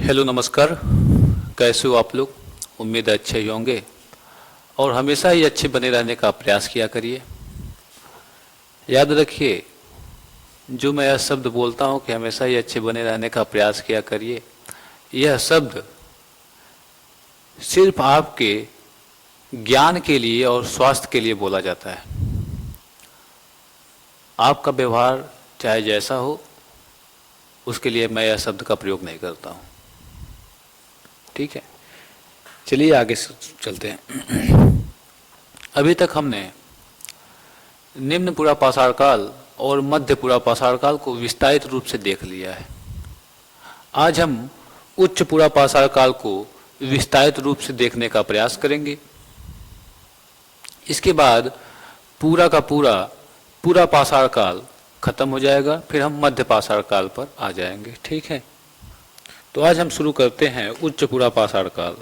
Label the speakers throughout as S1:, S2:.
S1: Hello नमस्कार। कैसे हो आप लोग? उम्मीद है अच्छे ही होंगे और हमेशा ही अच्छे बने रहने का प्रयास किया करिए। याद रखिए, जो मैं यह शब्द बोलता हूँ कि हमेशा ही अच्छे बने रहने का प्रयास किया करिए, यह शब्द सिर्फ आपके ज्ञान के लिए और स्वास्थ्य के लिए बोला जाता है। आपका व्यवहार चाहे जैसा हो, उसके लिए मैं यह शब्द का प्रयोग नहीं करता हूँ। ठीक है, चलिए आगे चलते हैं। अभी तक हमने निम्न पूरा पाषाण काल और मध्य पूरा पाषाण काल को विस्तारित रूप से देख लिया है। आज हम उच्च पूरा पाषाण काल को विस्तारित रूप से देखने का प्रयास करेंगे। इसके बाद पूरा का पूरा पाषाण काल खत्म हो जाएगा, फिर हम मध्य पाषाण काल पर आ जाएंगे। ठीक है, तो आज हम शुरू करते हैं उच्च पूरा पाषाण काल।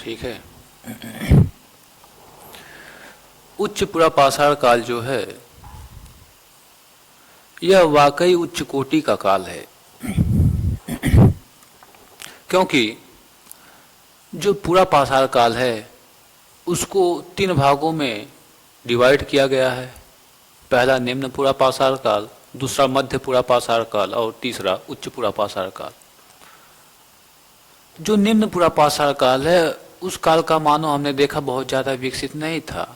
S1: ठीक है, उच्च पूरा पाषाण काल जो है, यह वाकई उच्च कोटि का काल है। क्योंकि जो पूरा पाषाण काल है उसको 3 भागों में डिवाइड किया गया है। पहला निम्न पूरा पाषाण काल, दूसरा मध्य पूरा पाषाण काल और तीसरा उच्च पूरा पाषाण काल। जो निम्न पूरा पाषाण काल है, उस काल का मानव हमने देखा बहुत ज्यादा विकसित नहीं था।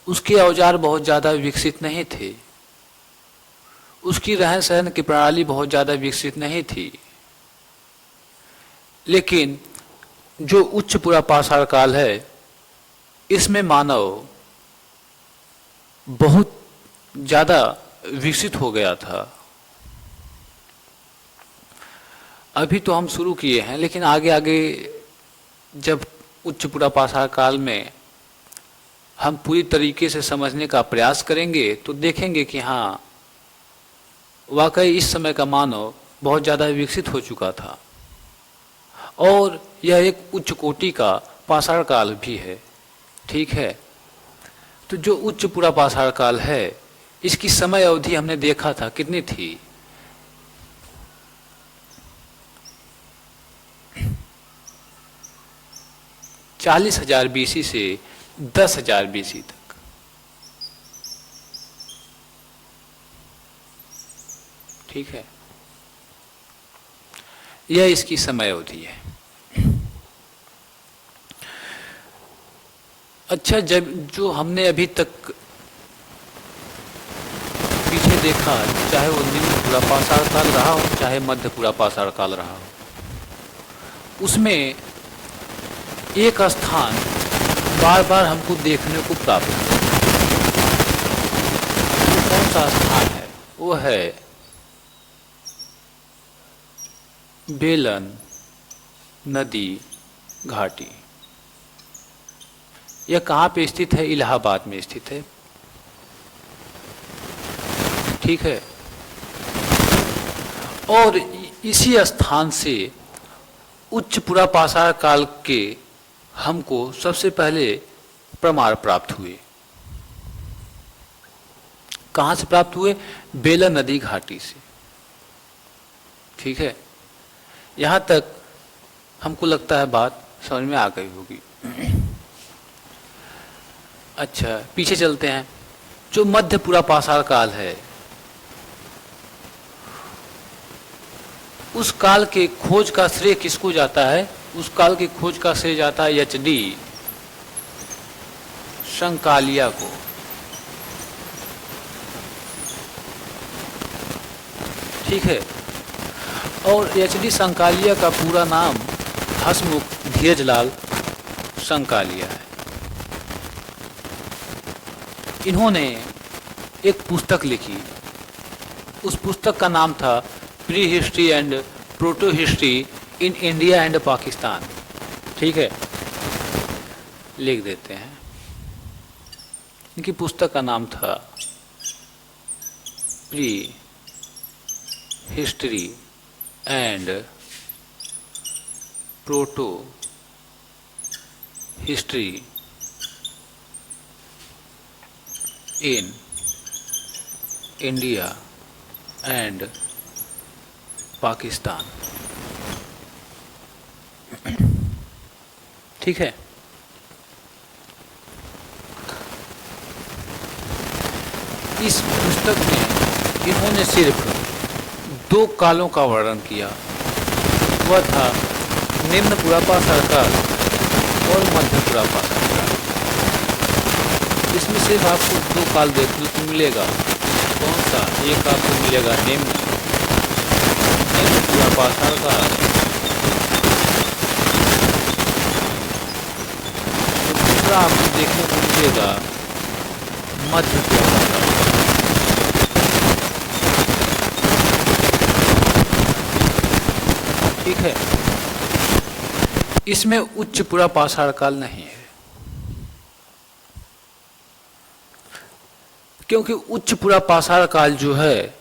S1: उसके औजार बहुत ज्यादा विकसित नहीं थे, उसकी रहन सहन की प्रणाली बहुत ज्यादा विकसित नहीं थी। लेकिन जो उच्च पूरा पाषाण काल है, इसमें मानव बहुत ज्यादा विकसित हो गया था। अभी तो हम शुरू किए हैं, लेकिन आगे आगे जब उच्च पूरा पाषाण काल में हम पूरी तरीके से समझने का प्रयास करेंगे तो देखेंगे कि हाँ, वाकई इस समय का मानव बहुत ज़्यादा विकसित हो चुका था और यह एक उच्च कोटि का पाषाण काल भी है। ठीक है, तो जो उच्च पूरा पाषाण काल है, इसकी समय अवधि हमने देखा था कितनी थी? 40,000 BC से 10,000 BC तक। ठीक है, यह इसकी समय अवधि है। अच्छा, जब जो हमने अभी तक पीछे देखा, चाहे वो निम्न पूरा पाषाण काल रहा हो चाहे मध्य पूरा पाषाण काल रहा हो, उसमें एक स्थान बार बार हमको देखने को प्राप्त हुआ। वो कौन सा स्थान है? वो है बेलन नदी घाटी। यह कहाँ पे स्थित है? इलाहाबाद में स्थित है। ठीक है, और इसी स्थान से उच्च पूरा पाषाण काल के हमको सबसे पहले प्रमाण प्राप्त हुए। कहाँ से प्राप्त हुए? बेलन नदी घाटी से। ठीक है, यहां तक हमको लगता है बात समझ में आ गई होगी। अच्छा, पीछे चलते हैं। जो मध्य पूरा पाषाण काल है, उस काल के खोज का श्रेय किसको जाता है? उस काल की खोज का श्रेय जाता है HD संकालिया को। ठीक है, और HD संकालिया का पूरा नाम हसमुख धीरजलाल संकालिया है। इन्होंने एक पुस्तक लिखी। उस पुस्तक का नाम था pre history and proto history in India and Pakistan. ठीक है, लिख देते हैं। इनकी पुस्तक का नाम था pre history and proto history in India and Pakistan. ठीक है। इस पुस्तक में इन्होंने सिर्फ दो कालों का वर्णन किया, वह था निम्न पुरापाषाण काल और मध्य पुरापाषाण काल। इसमें सिर्फ आपको दो काल देखने को मिलेगा। कौन सा? एक आपको मिलेगा निम्न पुरापाषाण काल, दूसरा आपको देखने को मिलेगा मध्य पुरापाषाण काल। ठीक है। इसमें उच्च पुरापाषाण काल नहीं है, क्योंकि उच्च पुरापाषाण काल जो है,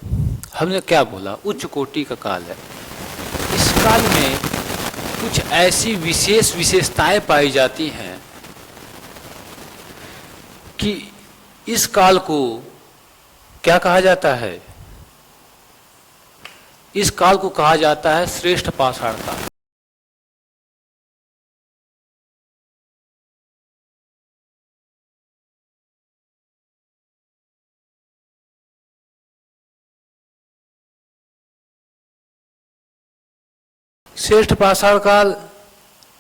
S1: हमने क्या बोला, उच्च कोटि का काल है। इस काल में कुछ ऐसी विशेष विशेषताएं पाई जाती हैं कि इस काल को क्या कहा जाता है? इस काल को कहा जाता है श्रेष्ठ पाषाण काल। श्रेष्ठ पाषाण काल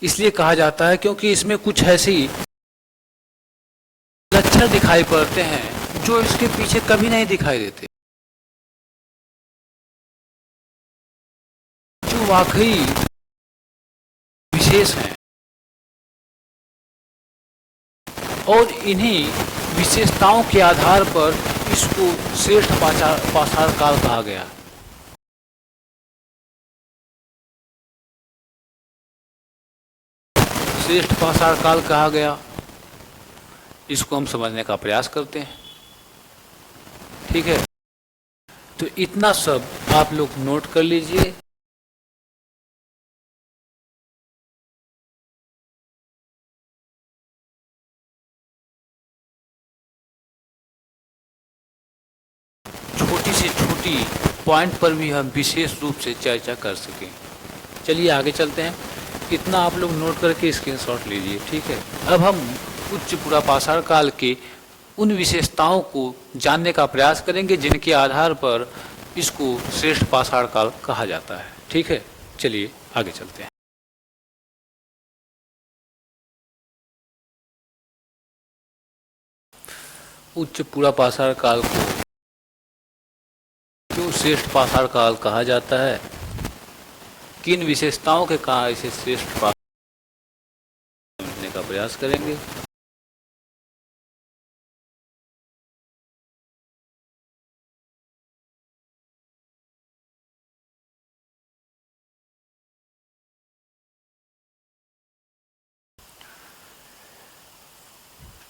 S1: इसलिए कहा जाता है क्योंकि इसमें कुछ ऐसी लक्षण दिखाई पड़ते हैं जो इसके पीछे कभी नहीं दिखाई देते, जो वाकई विशेष हैं। और इन्हीं विशेषताओं के आधार पर इसको श्रेष्ठ पाषाण काल कहा गया। श्रेष्ठ पाषाण काल कहा गया, इसको हम समझने का प्रयास करते हैं। ठीक है। तो इतना सब आप लोग नोट कर लीजिए। छोटी से छोटी पॉइंट पर भी हम विशेष रूप से चर्चा कर सकें। चलिए आगे चलते हैं। इतना आप लोग नोट करके स्क्रीनशॉट लीजिए। ठीक है। अब हम उच्च पुरापाषाण काल के उन विशेषताओं को जानने का प्रयास करेंगे जिनके आधार पर इसको श्रेष्ठ पाषाण काल कहा जाता है। ठीक है। चलिए आगे चलते हैं। उच्च पुरापाषाण काल को क्यों श्रेष्ठ पाषाण काल कहा जाता है? किन विशेषताओं के कारण इसे श्रेष्ठ पाषाण समझने का प्रयास करेंगे।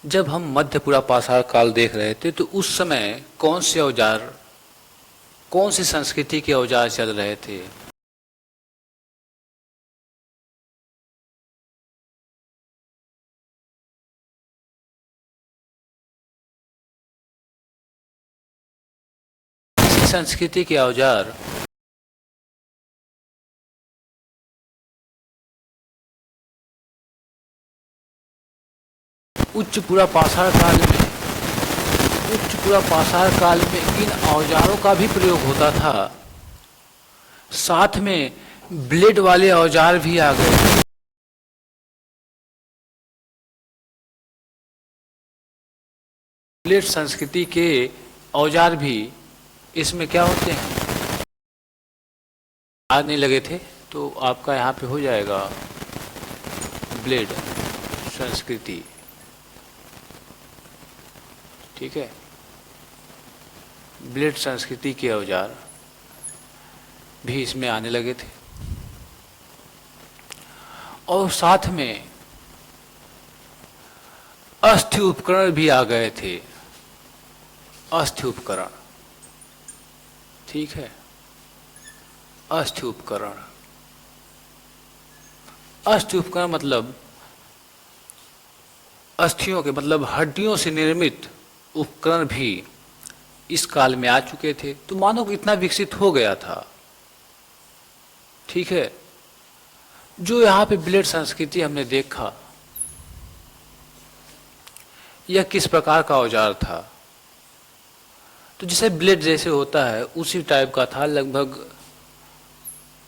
S1: जब हम मध्य पुरापाषाण काल देख रहे थे तो उस समय कौन से औजार, कौन सी संस्कृति के औजार चल रहे थे? इसी संस्कृति के औजार उच्च पुरापाषाण काल में इन औजारों का भी प्रयोग होता था। साथ में ब्लेड वाले औजार भी आ गए। ब्लेड संस्कृति के औजार भी इसमें क्या होते हैं? याद नहीं लगे थे तो आपका यहाँ पे हो जाएगा ब्लेड संस्कृति। ठीक है। ब्लेड संस्कृति के औजार भी इसमें आने लगे थे और साथ में अस्थि उपकरण भी आ गए थे। अस्थि उपकरण। ठीक है। अस्थि उपकरण। अस्थि उपकरण मतलब अस्थियों के मतलब हड्डियों से निर्मित उपकरण भी इस काल में आ चुके थे। तो मानव इतना विकसित हो गया था, ठीक है। जो यहाँ पे ब्लेड संस्कृति हमने देखा, यह किस प्रकार का औजार था। तो जैसे ब्लेड जैसे होता है उसी टाइप का था, लगभग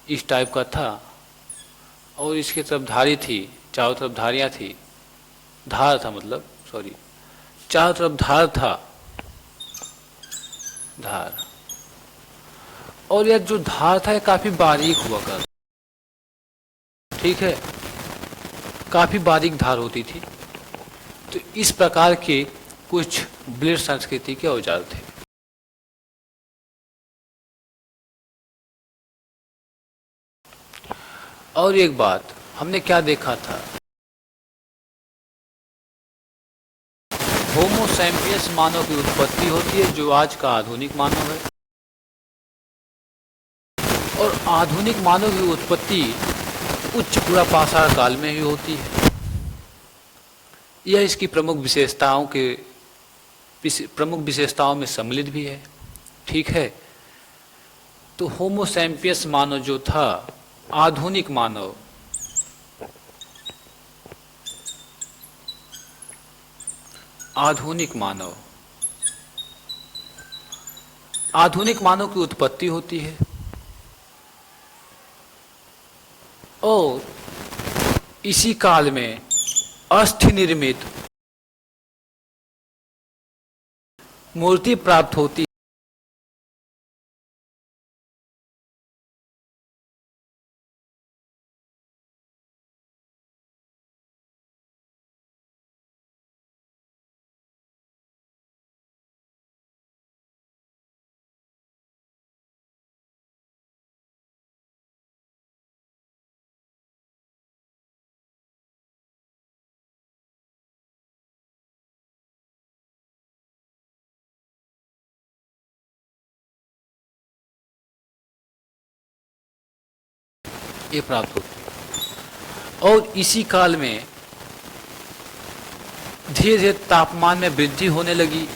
S1: इस टाइप का था, और इसके तरफ धारी थी, चारों तरफ धारियां थी, धार था मतलब, सॉरी, चारों तरफ धार था, धार। और यह जो धार था यह काफी बारीक हुआ कर, ठीक है, काफी बारीक धार होती थी। तो इस प्रकार के कुछ ब्लेड संस्कृति के औजार थे। और एक बात हमने क्या देखा था, होमो सैपियंस मानव की उत्पत्ति होती है, जो आज का आधुनिक मानव है। और आधुनिक मानव की उत्पत्ति उच्च पुरापाषाण काल में ही होती है। यह इसकी प्रमुख विशेषताओं में सम्मिलित भी है, ठीक है। तो होमो सैपियंस मानव जो था, आधुनिक मानव, आधुनिक मानव, आधुनिक मानव की उत्पत्ति होती है। और इसी काल में अस्थि निर्मित मूर्ति प्राप्त होती है। ये प्राप्त होती है। और इसी काल में धीरे धीरे तापमान में वृद्धि होने लगी,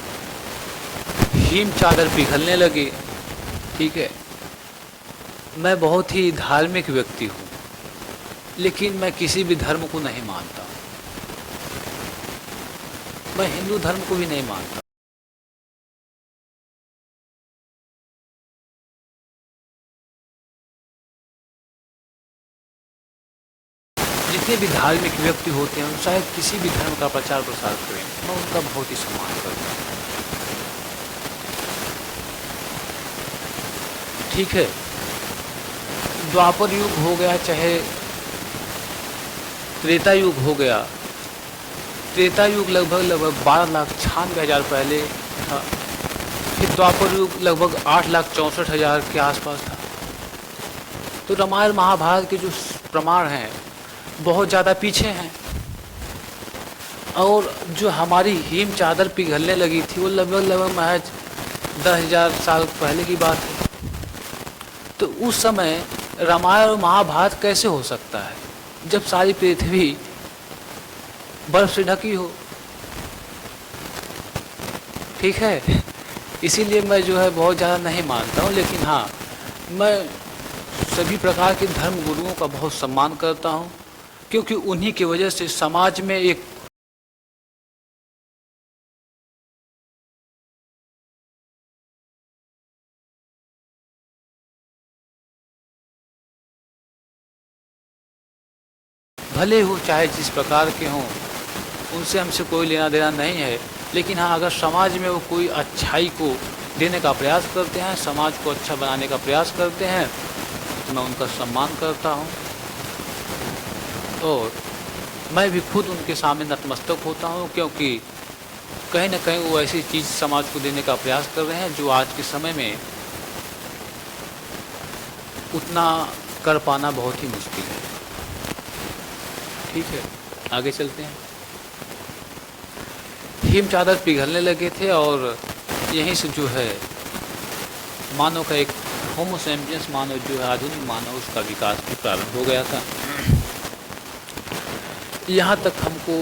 S1: हिम चादर पिघलने लगे, ठीक है। मैं बहुत ही धार्मिक व्यक्ति हूँ, लेकिन मैं किसी भी धर्म को नहीं मानता। मैं हिंदू धर्म को भी नहीं मानता। जितने भी धार्मिक व्यक्ति होते हैं, शायद किसी भी धर्म का प्रचार प्रसार करें, मैं उनका बहुत ही सम्मान करता हूँ, ठीक है। द्वापर युग हो गया, चाहे त्रेता युग हो गया। त्रेता युग लगभग 12,96,000 पहले था। फिर द्वापर युग लगभग 8,64,000 के आसपास था। तो रामायण महाभारत के जो प्रमाण हैं बहुत ज़्यादा पीछे हैं। और जो हमारी हिम चादर पिघलने लगी थी वो लगभग महज 10,000 साल पहले की बात है। तो उस समय रामायण और महाभारत कैसे हो सकता है जब सारी पृथ्वी बर्फ से ढकी हो, ठीक है। इसीलिए मैं जो है बहुत ज़्यादा नहीं मानता हूँ, लेकिन हाँ, मैं सभी प्रकार के धर्म गुरुओं का बहुत सम्मान करता हूँ, क्योंकि उन्हीं की वजह से समाज में एक भले हो चाहे जिस प्रकार के हों, उनसे हमसे कोई लेना देना नहीं है। लेकिन हाँ, अगर समाज में वो कोई अच्छाई को देने का प्रयास करते हैं, समाज को अच्छा बनाने का प्रयास करते हैं, तो मैं उनका सम्मान करता हूँ। और मैं भी खुद उनके सामने नतमस्तक होता हूँ, क्योंकि कहीं ना कहीं वो ऐसी चीज़ समाज को देने का प्रयास कर रहे हैं जो आज के समय में उतना कर पाना बहुत ही मुश्किल है, ठीक है। आगे चलते हैं। हिम चादर पिघलने लगे थे और यहीं से जो है मानव का एक होमो सैपियंस मानव जो है, आधुनिक मानव, उसका विकास भी प्रारंभ हो गया था। यहाँ तक हमको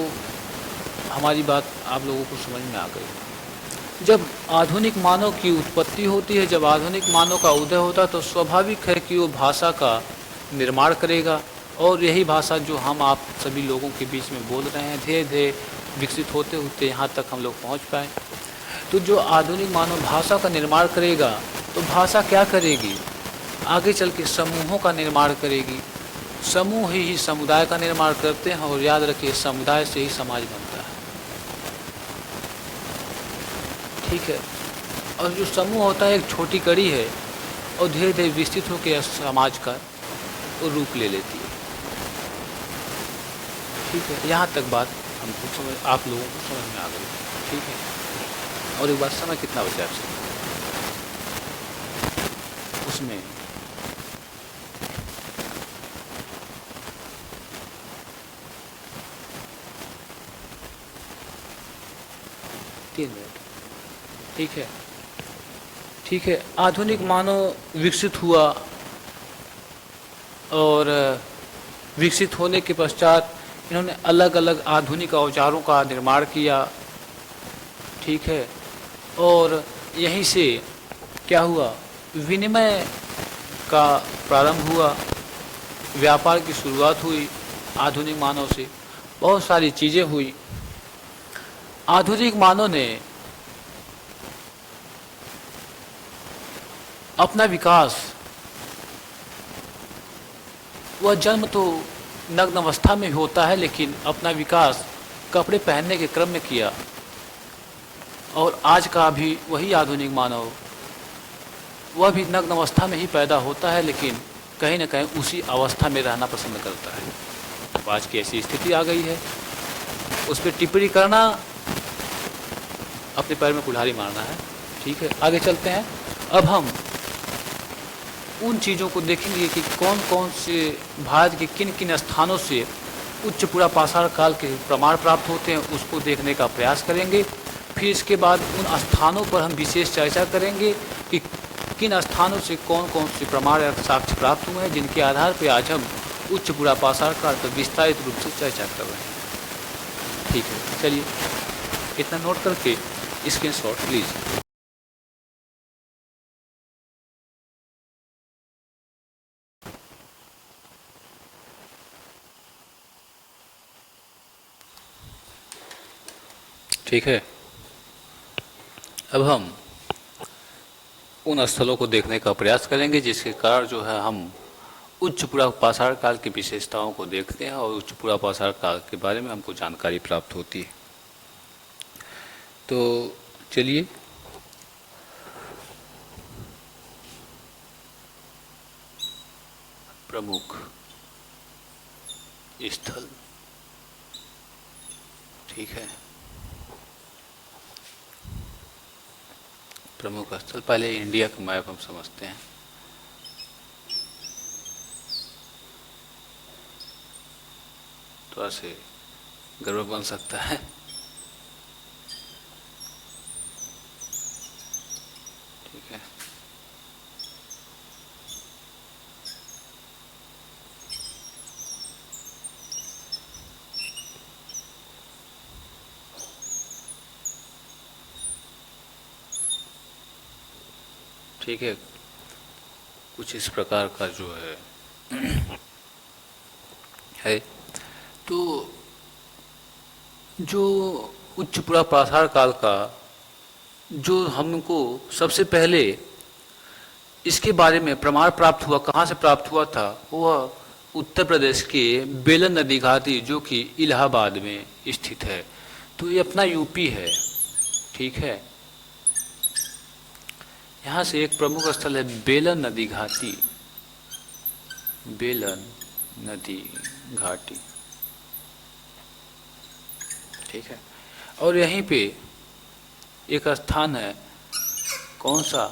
S1: हमारी बात आप लोगों को समझ में आ गई। जब आधुनिक मानव की उत्पत्ति होती है, जब आधुनिक मानव का उदय होता है, तो स्वाभाविक है कि वो भाषा का निर्माण करेगा, और यही भाषा जो हम आप सभी लोगों के बीच में बोल रहे हैं, धीरे धीरे विकसित होते होते यहाँ तक हम लोग पहुँच पाए। तो जो आधुनिक मानव भाषा का निर्माण करेगा, तो भाषा क्या करेगी, आगे चल के समूहों का निर्माण करेगी। समूह ही समुदाय का निर्माण करते हैं, और याद रखिए समुदाय से ही समाज बनता है। ठीक है। और जो समूह होता है एक छोटी कड़ी है, और धीरे धीरे विस्तृत होकर समाज का रूप ले लेती है। ठीक है, यहाँ तक बात हमको समझ, आप लोगों को समझ में आ गई। ठीक है। और एक बात, समय कितना बचा आपसे उसमें? तीन मिनट। ठीक है, ठीक है। आधुनिक मानव विकसित हुआ, और विकसित होने के पश्चात इन्होंने अलग अलग आधुनिक औजारों का निर्माण किया। ठीक है। और यहीं से क्या हुआ, विनिमय का प्रारंभ हुआ, व्यापार की शुरुआत हुई आधुनिक मानव से, बहुत सारी चीज़ें हुई। आधुनिक मानव ने अपना विकास, वह जन्म तो नग्न अवस्था में होता है, लेकिन अपना विकास कपड़े पहनने के क्रम में किया। और आज का भी वही आधुनिक मानव, वह भी नग्न अवस्था में ही पैदा होता है, लेकिन कहीं न कहीं उसी अवस्था में रहना पसंद करता है। अब आज की ऐसी स्थिति आ गई है, उस पर टिप्पणी करना अपने पैर में कुल्हाड़ी मारना है। ठीक है, आगे चलते हैं। अब हम उन चीज़ों को देखेंगे कि कौन कौन से भारत के किन किन स्थानों से उच्च पुरा पाषाण काल के प्रमाण प्राप्त होते हैं, उसको देखने का प्रयास करेंगे। फिर इसके बाद उन स्थानों पर हम विशेष चर्चा करेंगे कि किन स्थानों से कौन कौन से प्रमाण या साक्ष्य प्राप्त हुए हैं, जिनके आधार पर आज हम उच्च पुरा पाषाण काल पर विस्तारित रूप से चर्चा कर रहे हैं। ठीक है, चलिए इतना नोट करके स्क्रीनशॉट लीजिए। ठीक है, अब हम उन स्थलों को देखने का प्रयास करेंगे जिसके कारण जो है हम उच्च पुरा पाषाण काल की विशेषताओं को देखते हैं, और उच्च पुरा पाषाण काल के बारे में हमको जानकारी प्राप्त होती है। तो चलिए प्रमुख स्थल, ठीक है, प्रमुख स्थल, पहले इंडिया का मैप हम समझते हैं। थोड़ा से गर्व बन सकता है। ठीक है, ठीक है, कुछ इस प्रकार का जो है। तो जो उच्च पुरा पाषाण काल का जो हमको सबसे पहले इसके बारे में प्रमाण प्राप्त हुआ, कहाँ से प्राप्त हुआ था, वह उत्तर प्रदेश के बेलन नदी घाटी, जो कि इलाहाबाद में स्थित है। तो ये अपना यूपी है। ठीक है, यहाँ से एक प्रमुख स्थल है बेलन नदी घाटी, बेलन नदी घाटी। ठीक है, और यहीं पे एक स्थान है, कौन सा,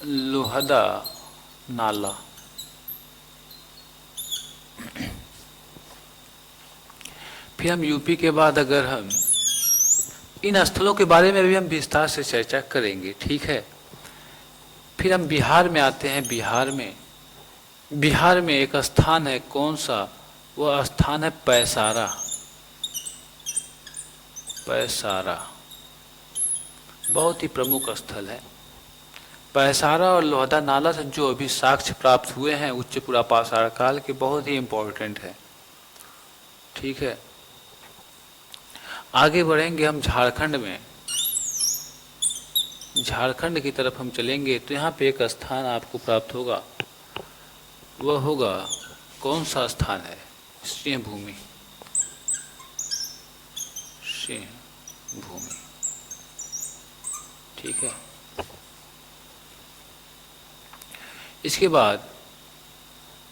S1: लोहदा नाला। फिर हम यूपी के बाद अगर हम इन स्थलों के बारे में भी हम विस्तार से चर्चा करेंगे। ठीक है, फिर हम बिहार में आते हैं। बिहार में एक स्थान है, कौन सा? वह स्थान है पैसारा। पैसारा बहुत ही प्रमुख स्थल है। पैसारा और लोहदा नाला से जो अभी साक्ष्य प्राप्त हुए हैं उच्च पुरापाषाण काल के, बहुत ही इम्पोर्टेंट है। ठीक है, आगे बढ़ेंगे हम झारखंड में। झारखंड की तरफ हम चलेंगे तो यहाँ पे एक स्थान आपको प्राप्त होगा, वह होगा, कौन सा स्थान है? सिंह भूमि। सिंह भूमि, ठीक है। इसके बाद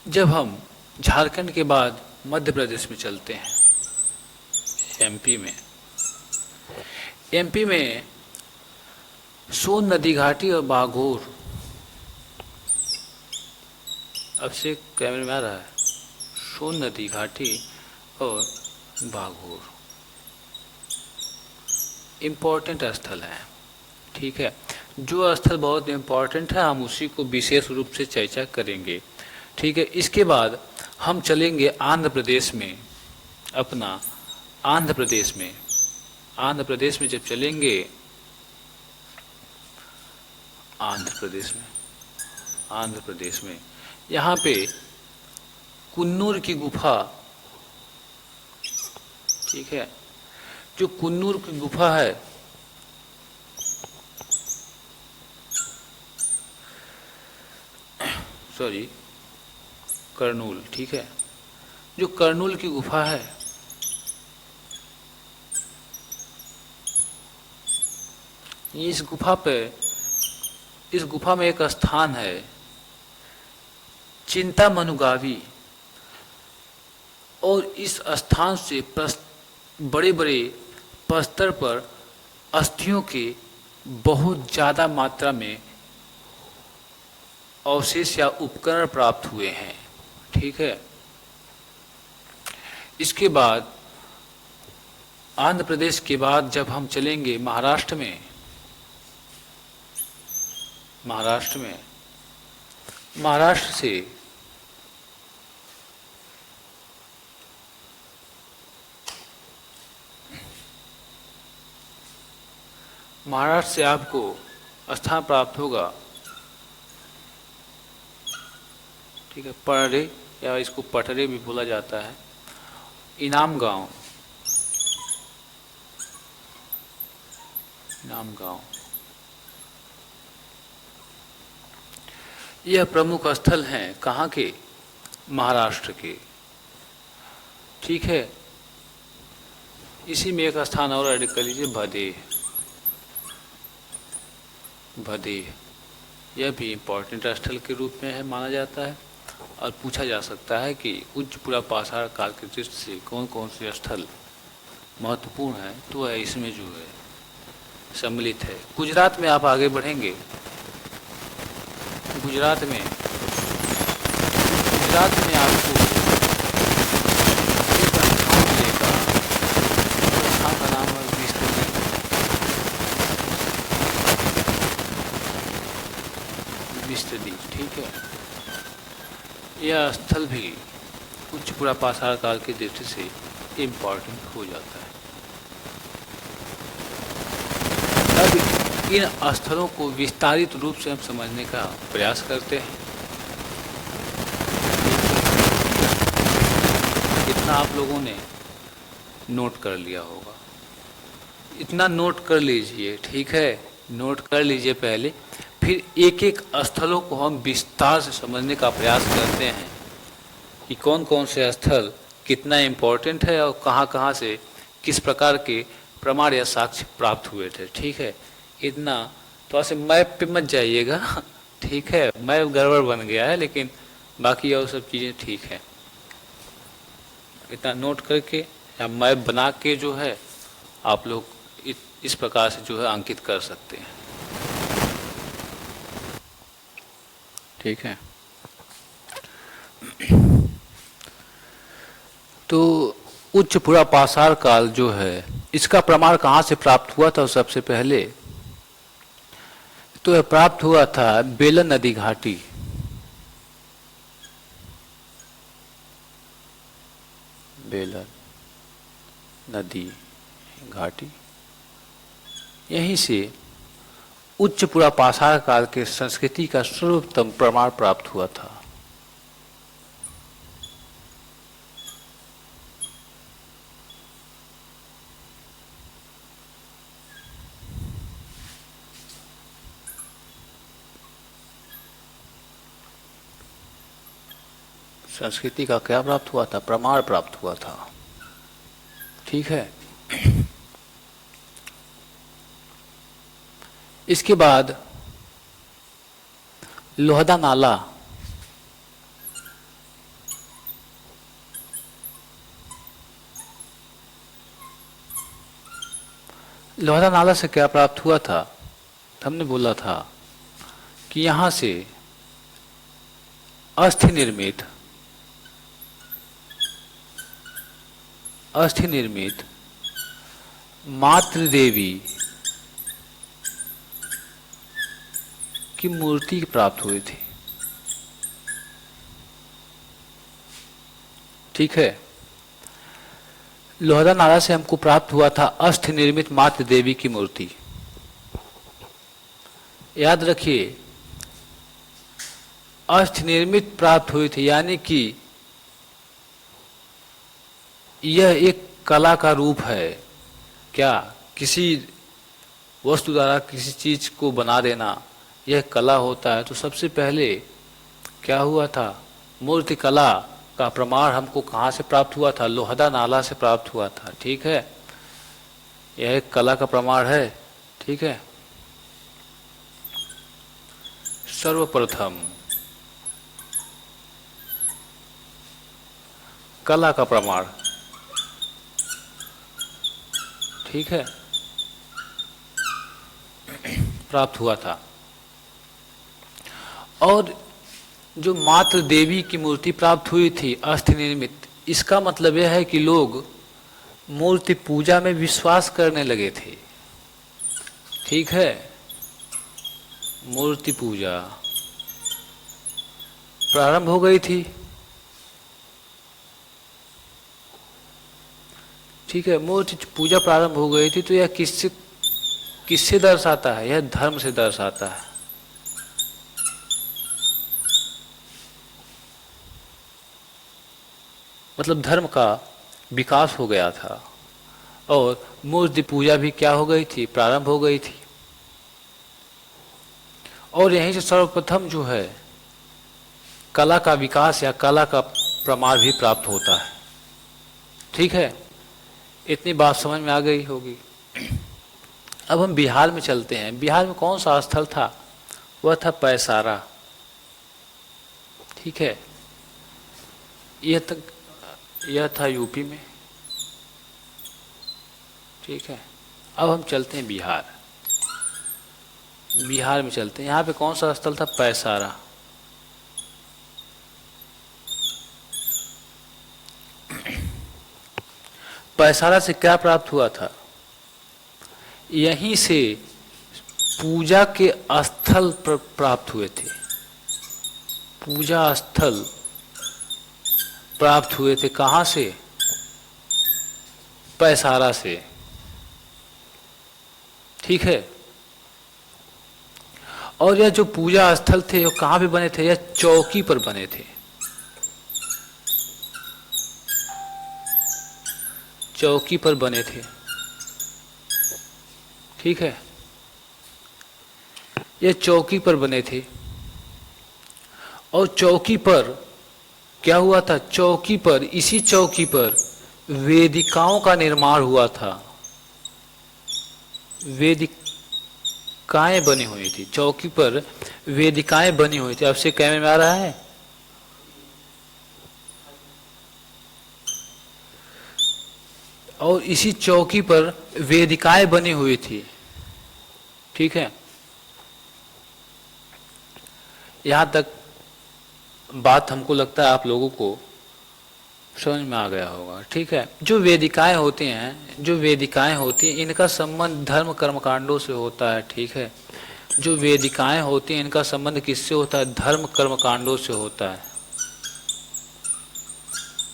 S1: जब हम झारखंड के बाद मध्य प्रदेश में चलते हैं, एमपी में सोन नदी घाटी और बाघोर, अब से कैमरे में आ रहा है, सोन नदी घाटी और बाघोर इम्पोर्टेंट स्थल है। ठीक है, जो स्थल बहुत इम्पोर्टेंट है हम उसी को विशेष रूप से चर्चा करेंगे। ठीक है, इसके बाद हम चलेंगे आंध्र प्रदेश में। अपना आंध्र प्रदेश में जब चलेंगे, आंध्र प्रदेश में यहाँ पे कुन्नूर की गुफा, ठीक है, जो कुन्नूर की गुफा है, सॉरी कर्नूल, ठीक है, जो कर्नूल की गुफा है, इस गुफा में एक स्थान है चिंतामनुगावी, और इस स्थान से बड़े बड़े प्रस्तर पर अस्थियों के बहुत ज़्यादा मात्रा में अवशेष या उपकरण प्राप्त हुए हैं। ठीक है, इसके बाद आंध्र प्रदेश के बाद जब हम चलेंगे महाराष्ट्र में, महाराष्ट्र से आपको स्थान प्राप्त होगा, ठीक है, पटरे, या इसको पटरे भी बोला जाता है, इनाम गांव। यह प्रमुख स्थल हैं कहाँ के? महाराष्ट्र के। ठीक है, इसी में एक स्थान और ऐड कर लीजिए, भदेह। यह भी इम्पोर्टेंट स्थल के रूप में है, माना जाता है, और पूछा जा सकता है कि उच्च पुरापाषाण काल के दृष्टि से कौन कौन से स्थल महत्वपूर्ण है, तो वह इसमें जो है सम्मिलित है। गुजरात में आप आगे बढ़ेंगे। गुजरात में आपको एक स्थान मिलेगा, स्थान का नाम है विस्तृति। ठीक है, यह स्थल भी उच्च पुरापाषाण काल की दृष्टि से इम्पोर्टेंट हो जाता है। अब इन स्थलों को विस्तारित रूप से हम समझने का प्रयास करते हैं। इतना आप लोगों ने नोट कर लिया होगा, इतना नोट कर लीजिए। ठीक है, नोट कर लीजिए पहले, फिर एक एक स्थलों को हम विस्तार से समझने का प्रयास करते हैं कि कौन कौन से स्थल कितना इम्पोर्टेंट है और कहाँ कहाँ से किस प्रकार के प्रमाण या साक्ष्य प्राप्त हुए थे। ठीक है, इतना थोड़ा सा मैप पे मत जाइएगा। ठीक है, मैप गड़बड़ बन गया है, लेकिन बाकी और सब चीज़ें ठीक है। इतना नोट करके या मैप बना के जो है आप लोग इस प्रकार से जो है अंकित कर सकते हैं। ठीक है, तो उच्च पुरापाषाण काल जो है इसका प्रमाण कहाँ से प्राप्त हुआ था? सबसे पहले तो यह प्राप्त हुआ था बेलन नदी घाटी। बेलन नदी घाटी, यहीं से उच्च पुरापाषाण काल के संस्कृति का सर्वोत्तम प्रमाण प्राप्त हुआ था। संस्कृति का क्या प्राप्त हुआ था? प्रमाण प्राप्त हुआ था। ठीक है। इसके बाद लोहदा नाला, लोहदा नाला से क्या प्राप्त हुआ था? हमने बोला था कि यहां से अस्थि निर्मित मातृ देवी की मूर्ति प्राप्त हुई थी। ठीक है। लोहदा नाला से हमको प्राप्त हुआ था अस्थि निर्मित मातृ देवी की मूर्ति। याद रखिए, अस्थि निर्मित प्राप्त हुई थी, यानी कि यह एक कला का रूप है। क्या? किसी वस्तु द्वारा किसी चीज को बना देना यह कला होता है। तो सबसे पहले क्या हुआ था? मूर्ति कला का प्रमाण हमको कहाँ से प्राप्त हुआ था? लोहदा नाला से प्राप्त हुआ था। ठीक है, यह एक कला का प्रमाण है। ठीक है। सर्वप्रथम कला का प्रमाण, ठीक है, प्राप्त हुआ था। और जो मातृ देवी की मूर्ति प्राप्त हुई थी अस्थि निर्मित, इसका मतलब यह है कि लोग मूर्ति पूजा में विश्वास करने लगे थे। ठीक है, मूर्ति पूजा प्रारंभ हो गई थी। ठीक है, मूर्ति पूजा प्रारंभ हो गई थी। तो यह किससे दर्शाता है? यह धर्म से दर्शाता है। मतलब धर्म का विकास हो गया था और मूर्ति पूजा भी क्या हो गई थी? प्रारंभ हो गई थी। और यहीं से सर्वप्रथम जो है कला का विकास या कला का प्रमाण भी प्राप्त होता है। ठीक है, इतनी बात समझ में आ गई होगी। अब हम बिहार में चलते हैं। बिहार में कौन सा स्थल था? वह था पैसारा। ठीक है, यह था यूपी में। ठीक है, अब हम चलते हैं बिहार। बिहार में चलते हैं। यहाँ पे कौन सा स्थल था? पैसारा। पैसारा से क्या प्राप्त हुआ था? यहीं से पूजा के स्थल प्राप्त हुए थे। पूजा स्थल प्राप्त हुए थे। कहाँ से? पैसारा से। ठीक है, और यह जो पूजा स्थल थे वो कहाँ पे बने थे? यह चौकी पर बने थे। चौकी पर बने थे। ठीक है, ये चौकी पर बने थे। और चौकी पर क्या हुआ था? चौकी पर, इसी चौकी पर वेदिकाओं का निर्माण हुआ था। वेदिकाएं बनी हुई थी। चौकी पर वेदिकाएं बनी हुई थी। अब से कैमरे में आ रहा है? और इसी चौकी पर वेदिकाएं बनी हुई थी। ठीक है, यहां तक बात हमको लगता है आप लोगों को समझ में आ गया होगा। ठीक है, जो वेदिकाएं होती हैं, इनका संबंध धर्म कर्मकांडों से होता है। ठीक है, जो वेदिकाएं होती हैं इनका संबंध किससे होता है? धर्म कर्म कांडों से होता है।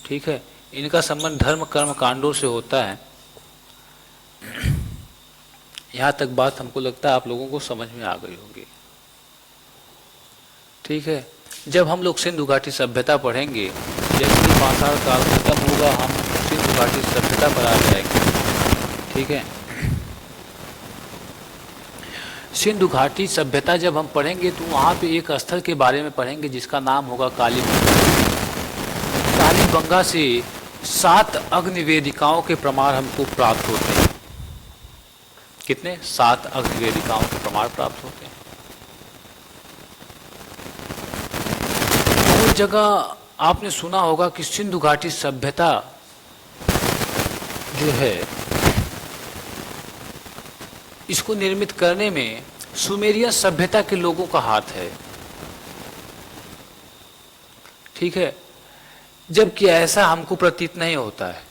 S1: ठीक है, इनका संबंध धर्म कर्म कांडों से होता है। यहाँ तक बात हमको लगता है आप लोगों को समझ में आ गई होगी। ठीक है, जब हम लोग सिंधु घाटी सभ्यता पढ़ेंगे, जैसे ही पाषाण काल खत्म होगा हम सिंधु घाटी सभ्यता पर आ जाएंगे। ठीक है, सिंधु घाटी सभ्यता जब हम पढ़ेंगे तो वहाँ पे एक स्थल के बारे में पढ़ेंगे जिसका नाम होगा कालीबंगा। कालीबंगा से 7 अग्निवेदिकाओं के प्रमाण हमको प्राप्त होते हैं। कितने? 7 अग्निवेदिकाओं के प्रमाण प्राप्त होते हैं। बहुत जगह आपने सुना होगा कि सिंधु घाटी सभ्यता जो है इसको निर्मित करने में सुमेरियन सभ्यता के लोगों का हाथ है। ठीक है, जबकि ऐसा हमको प्रतीत नहीं होता है,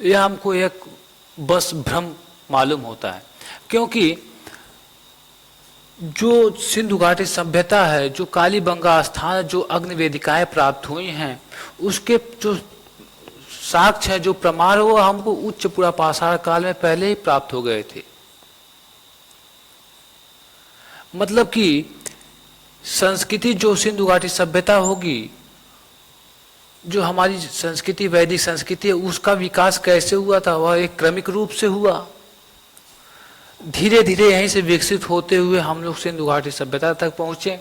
S1: यह हमको एक बस भ्रम मालूम होता है, क्योंकि जो सिंधु घाटी सभ्यता है, जो कालीबंगा स्थान, जो अग्निवेदिकाएं प्राप्त हुई हैं, उसके जो साक्ष्य है, जो प्रमाण, वो हमको उच्च पुरापाषाण काल में पहले ही प्राप्त हो गए थे। मतलब कि संस्कृति जो सिंधु घाटी सभ्यता होगी, जो हमारी संस्कृति वैदिक संस्कृति है, उसका विकास कैसे हुआ था? वह एक क्रमिक रूप से हुआ। धीरे धीरे यहीं से विकसित होते हुए हम लोग सिंधु घाटी सभ्यता तक पहुंचे।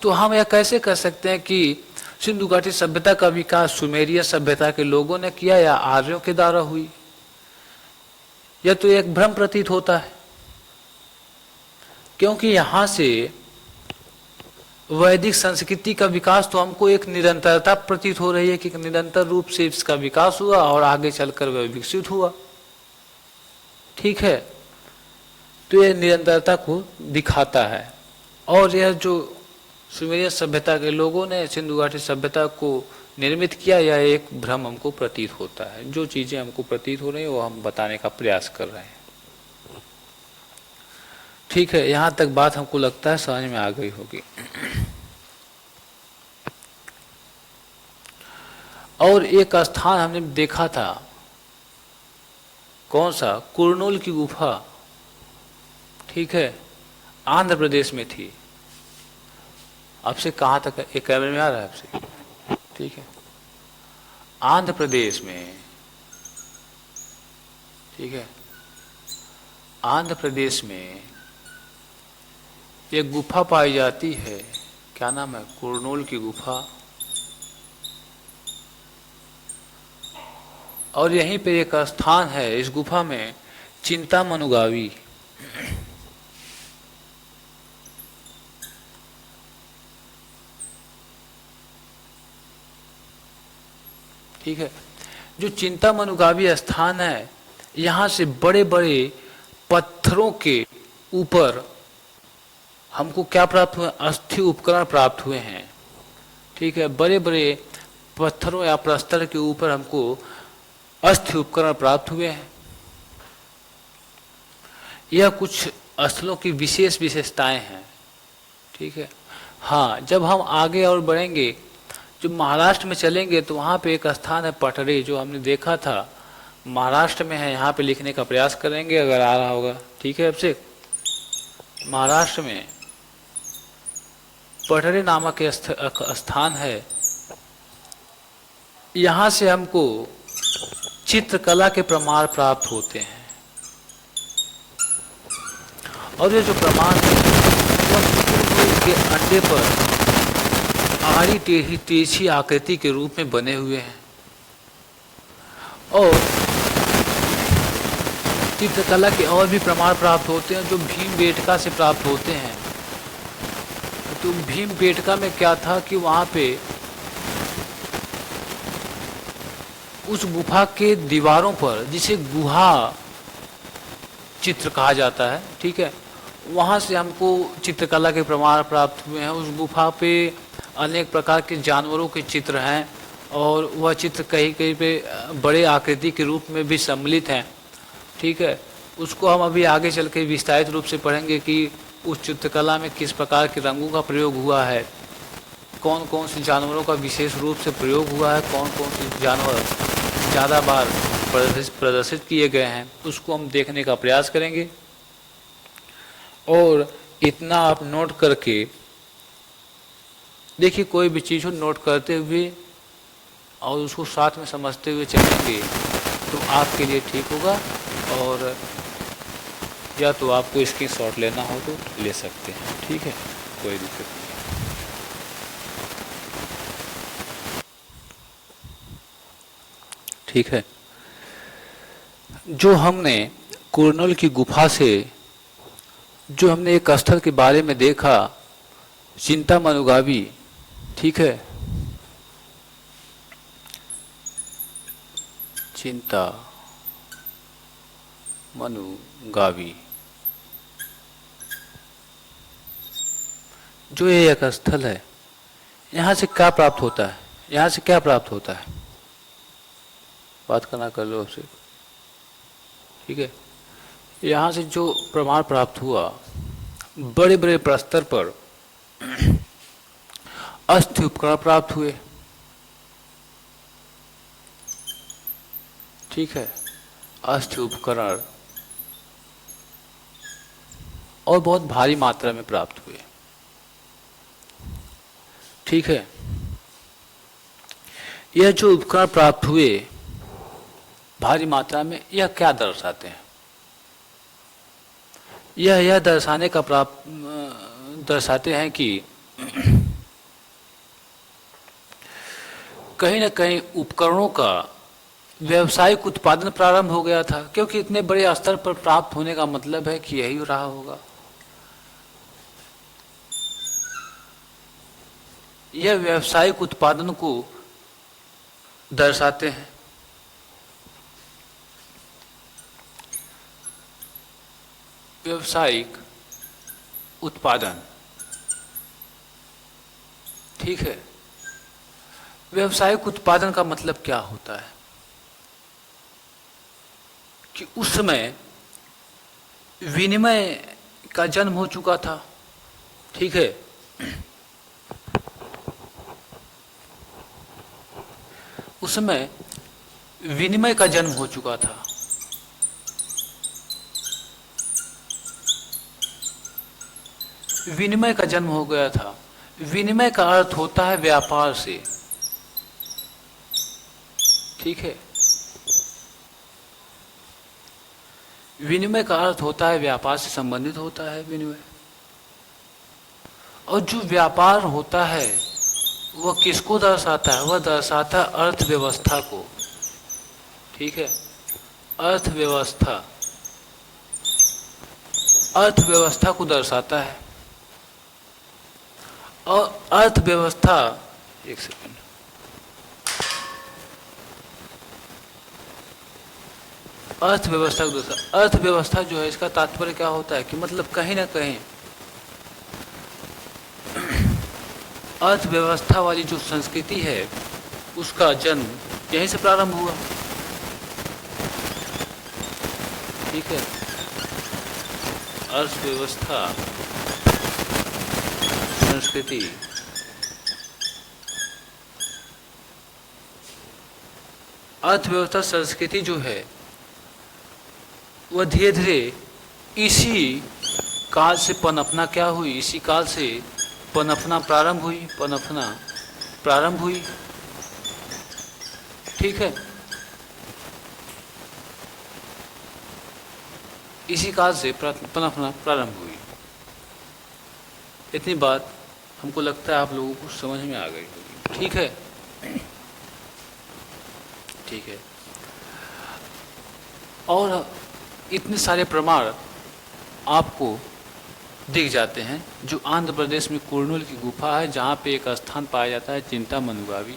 S1: तो हम यह कैसे कर सकते हैं कि सिंधु घाटी सभ्यता का विकास सुमेरियन सभ्यता के लोगों ने किया या आर्यों के द्वारा हुई? यह तो एक भ्रम प्रतीत होता है, क्योंकि यहां से वैदिक संस्कृति का विकास तो हमको एक निरंतरता प्रतीत हो रही है कि निरंतर रूप से इसका विकास हुआ और आगे चलकर वह विकसित हुआ। ठीक है, तो यह निरंतरता को दिखाता है। और यह जो सुमेरियन सभ्यता के लोगों ने सिंधु घाटी सभ्यता को निर्मित किया, यह एक भ्रम हमको प्रतीत होता है। जो चीजें हमको प्रतीत हो रही है वो हम बताने का प्रयास कर रहे हैं। ठीक है, यहां तक बात हमको लगता है समझ में आ गई होगी। और एक स्थान हमने देखा था, कौन सा? कुरनूल की गुफा। ठीक है, आंध्र प्रदेश में थी। आपसे कहाँ तक एक कैमरे में आ रहा है आपसे? ठीक है, आंध्र प्रदेश में। ठीक है, आंध्र प्रदेश में एक गुफा पाई जाती है। क्या नाम है? कुरनूल की गुफा। और यहीं पे एक स्थान है, इस गुफा में चिंतामनुगावी। ठीक है, जो चिंतामनुगावी स्थान है, यहाँ से बड़े बड़े पत्थरों के ऊपर हमको क्या प्राप्त हुए? अस्थि उपकरण प्राप्त हुए हैं। ठीक है, बड़े बड़े पत्थरों या प्रस्तर के ऊपर हमको अस्थि उपकरण प्राप्त हुए हैं। यह कुछ स्थलों की विशेष विशेषताएं हैं। ठीक है, हाँ, जब हम आगे और बढ़ेंगे, जो महाराष्ट्र में चलेंगे तो वहाँ पे एक स्थान है पटरी, जो हमने देखा था महाराष्ट्र में है। यहाँ पे लिखने का प्रयास करेंगे अगर आ रहा होगा। ठीक है, अब से महाराष्ट्र में पटरी नामक स्थान है। यहाँ से हमको चित्रकला के प्रमाण प्राप्त होते हैं। और ये जो प्रमाण है वह के अंडे पर आड़ी टेढ़ी तिरछी आकृति के रूप में बने हुए हैं। और चित्रकला के और भी प्रमाण प्राप्त होते हैं जो भीमबेटका से प्राप्त होते हैं। तो भीमबेटका में क्या था कि वहाँ पे उस गुफा के दीवारों पर, जिसे गुहा चित्र कहा जाता है, ठीक है, वहाँ से हमको चित्रकला के प्रमाण प्राप्त हुए हैं। उस गुफा पे अनेक प्रकार के जानवरों के चित्र हैं और वह चित्र कहीं कहीं पे बड़े आकृति के रूप में भी सम्मिलित हैं। ठीक है, उसको हम अभी आगे चल के विस्तारित रूप से पढ़ेंगे कि उस चित्रकला में किस प्रकार के रंगों का प्रयोग हुआ है, कौन कौन से जानवरों का विशेष रूप से प्रयोग हुआ है, कौन कौन से जानवर ज़्यादा बार प्रदर्शित किए गए हैं, उसको हम देखने का प्रयास करेंगे। और इतना आप नोट करके देखिए, कोई भी चीज़ को नोट करते हुए और उसको साथ में समझते हुए चलेंगे तो आपके लिए ठीक होगा। और या तो आपको स्क्रीनशॉट लेना हो तो ले सकते हैं, ठीक है, कोई दिक्कत नहीं। ठीक है, जो हमने कुरनूल की गुफा से जो हमने एक स्थल के बारे में देखा, चिंतामनुगावी, ठीक है, चिंतामनुगावी, जो ये एक स्थल है, यहाँ से क्या प्राप्त होता है, यहाँ से क्या प्राप्त होता है, बात करना कर लो आपसे, ठीक है। यहाँ से जो प्रमाण प्राप्त हुआ, बड़े बड़े प्रस्तर पर अस्थि उपकरण प्राप्त हुए, ठीक है, अस्थि उपकरण और बहुत भारी मात्रा में प्राप्त हुए, ठीक है। यह जो उपकरण प्राप्त हुए भारी मात्रा में, यह क्या दर्शाते हैं? यह दर्शाने का दर्शाते हैं कि कहीं न कहीं उपकरणों का व्यावसायिक उत्पादन प्रारंभ हो गया था, क्योंकि इतने बड़े स्तर पर प्राप्त होने का मतलब है कि यही रहा होगा। यह व्यावसायिक उत्पादन को दर्शाते हैं। व्यावसायिक उत्पादन, ठीक है। व्यावसायिक उत्पादन का मतलब क्या होता है कि उस समय विनिमय का जन्म हो चुका था, ठीक है। उस समय विनिमय का जन्म हो चुका था, विनिमय का जन्म हो गया था। विनिमय का अर्थ होता है व्यापार से, ठीक है। विनिमय का अर्थ होता है व्यापार से संबंधित होता है विनिमय। और जो व्यापार होता है वह किसको दर्शाता है? वह दर्शाता है अर्थव्यवस्था को, ठीक है। अर्थव्यवस्था, अर्थव्यवस्था को दर्शाता है। और अर्थव्यवस्था, एक सेकंड, अर्थव्यवस्था को दर्शाता। अर्थव्यवस्था जो है, इसका तात्पर्य क्या होता है कि मतलब कहीं ना कहीं अर्थव्यवस्था वाली जो संस्कृति है उसका जन्म यहीं से प्रारंभ हुआ, ठीक है। अर्थव्यवस्था, संस्कृति, अर्थव्यवस्था संस्कृति जो है वह धीरे धीरे इसी काल से पनपना क्या हुई, इसी काल से पनपना प्रारंभ हुई, पनपना प्रारंभ हुई, ठीक है। इसी काल से पनपना प्रारंभ हुई। इतनी बात हमको लगता है आप लोगों को समझ में आ गई होगी, ठीक है, ठीक है। और इतने सारे प्रमाण आपको दिख जाते हैं जो आंध्र प्रदेश में कुरनूल की गुफा है, जहाँ पे एक स्थान पाया जाता है चिंतामनुगावी।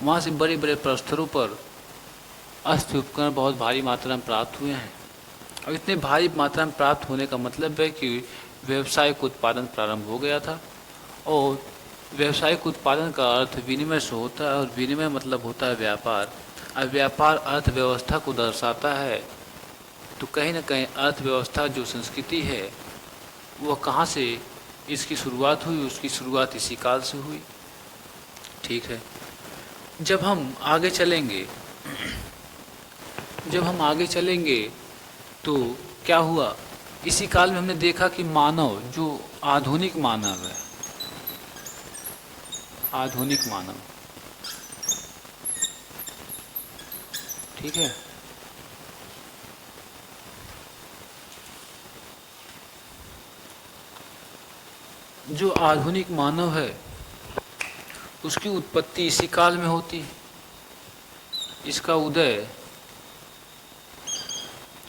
S1: वहाँ से बड़े बड़े प्रस्तरों पर अस्थि उपकरण बहुत भारी मात्रा में प्राप्त हुए हैं। और इतने भारी मात्रा में प्राप्त होने का मतलब है कि व्यावसायिक उत्पादन प्रारंभ हो गया था। और व्यावसायिक उत्पादन का अर्थ विनिमय से होता है, और विनिमय मतलब होता है व्यापार। और व्यापार अर्थव्यवस्था को दर्शाता है, तो कहीं ना कहीं अर्थव्यवस्था जो संस्कृति है वह कहाँ से इसकी शुरुआत हुई, उसकी शुरुआत इसी काल से हुई। ठीक है, जब हम आगे चलेंगे तो क्या हुआ, इसी काल में हमने देखा कि मानव, जो आधुनिक मानव है, आधुनिक मानव, ठीक है, जो आधुनिक मानव है उसकी उत्पत्ति इसी काल में होती है, इसका उदय,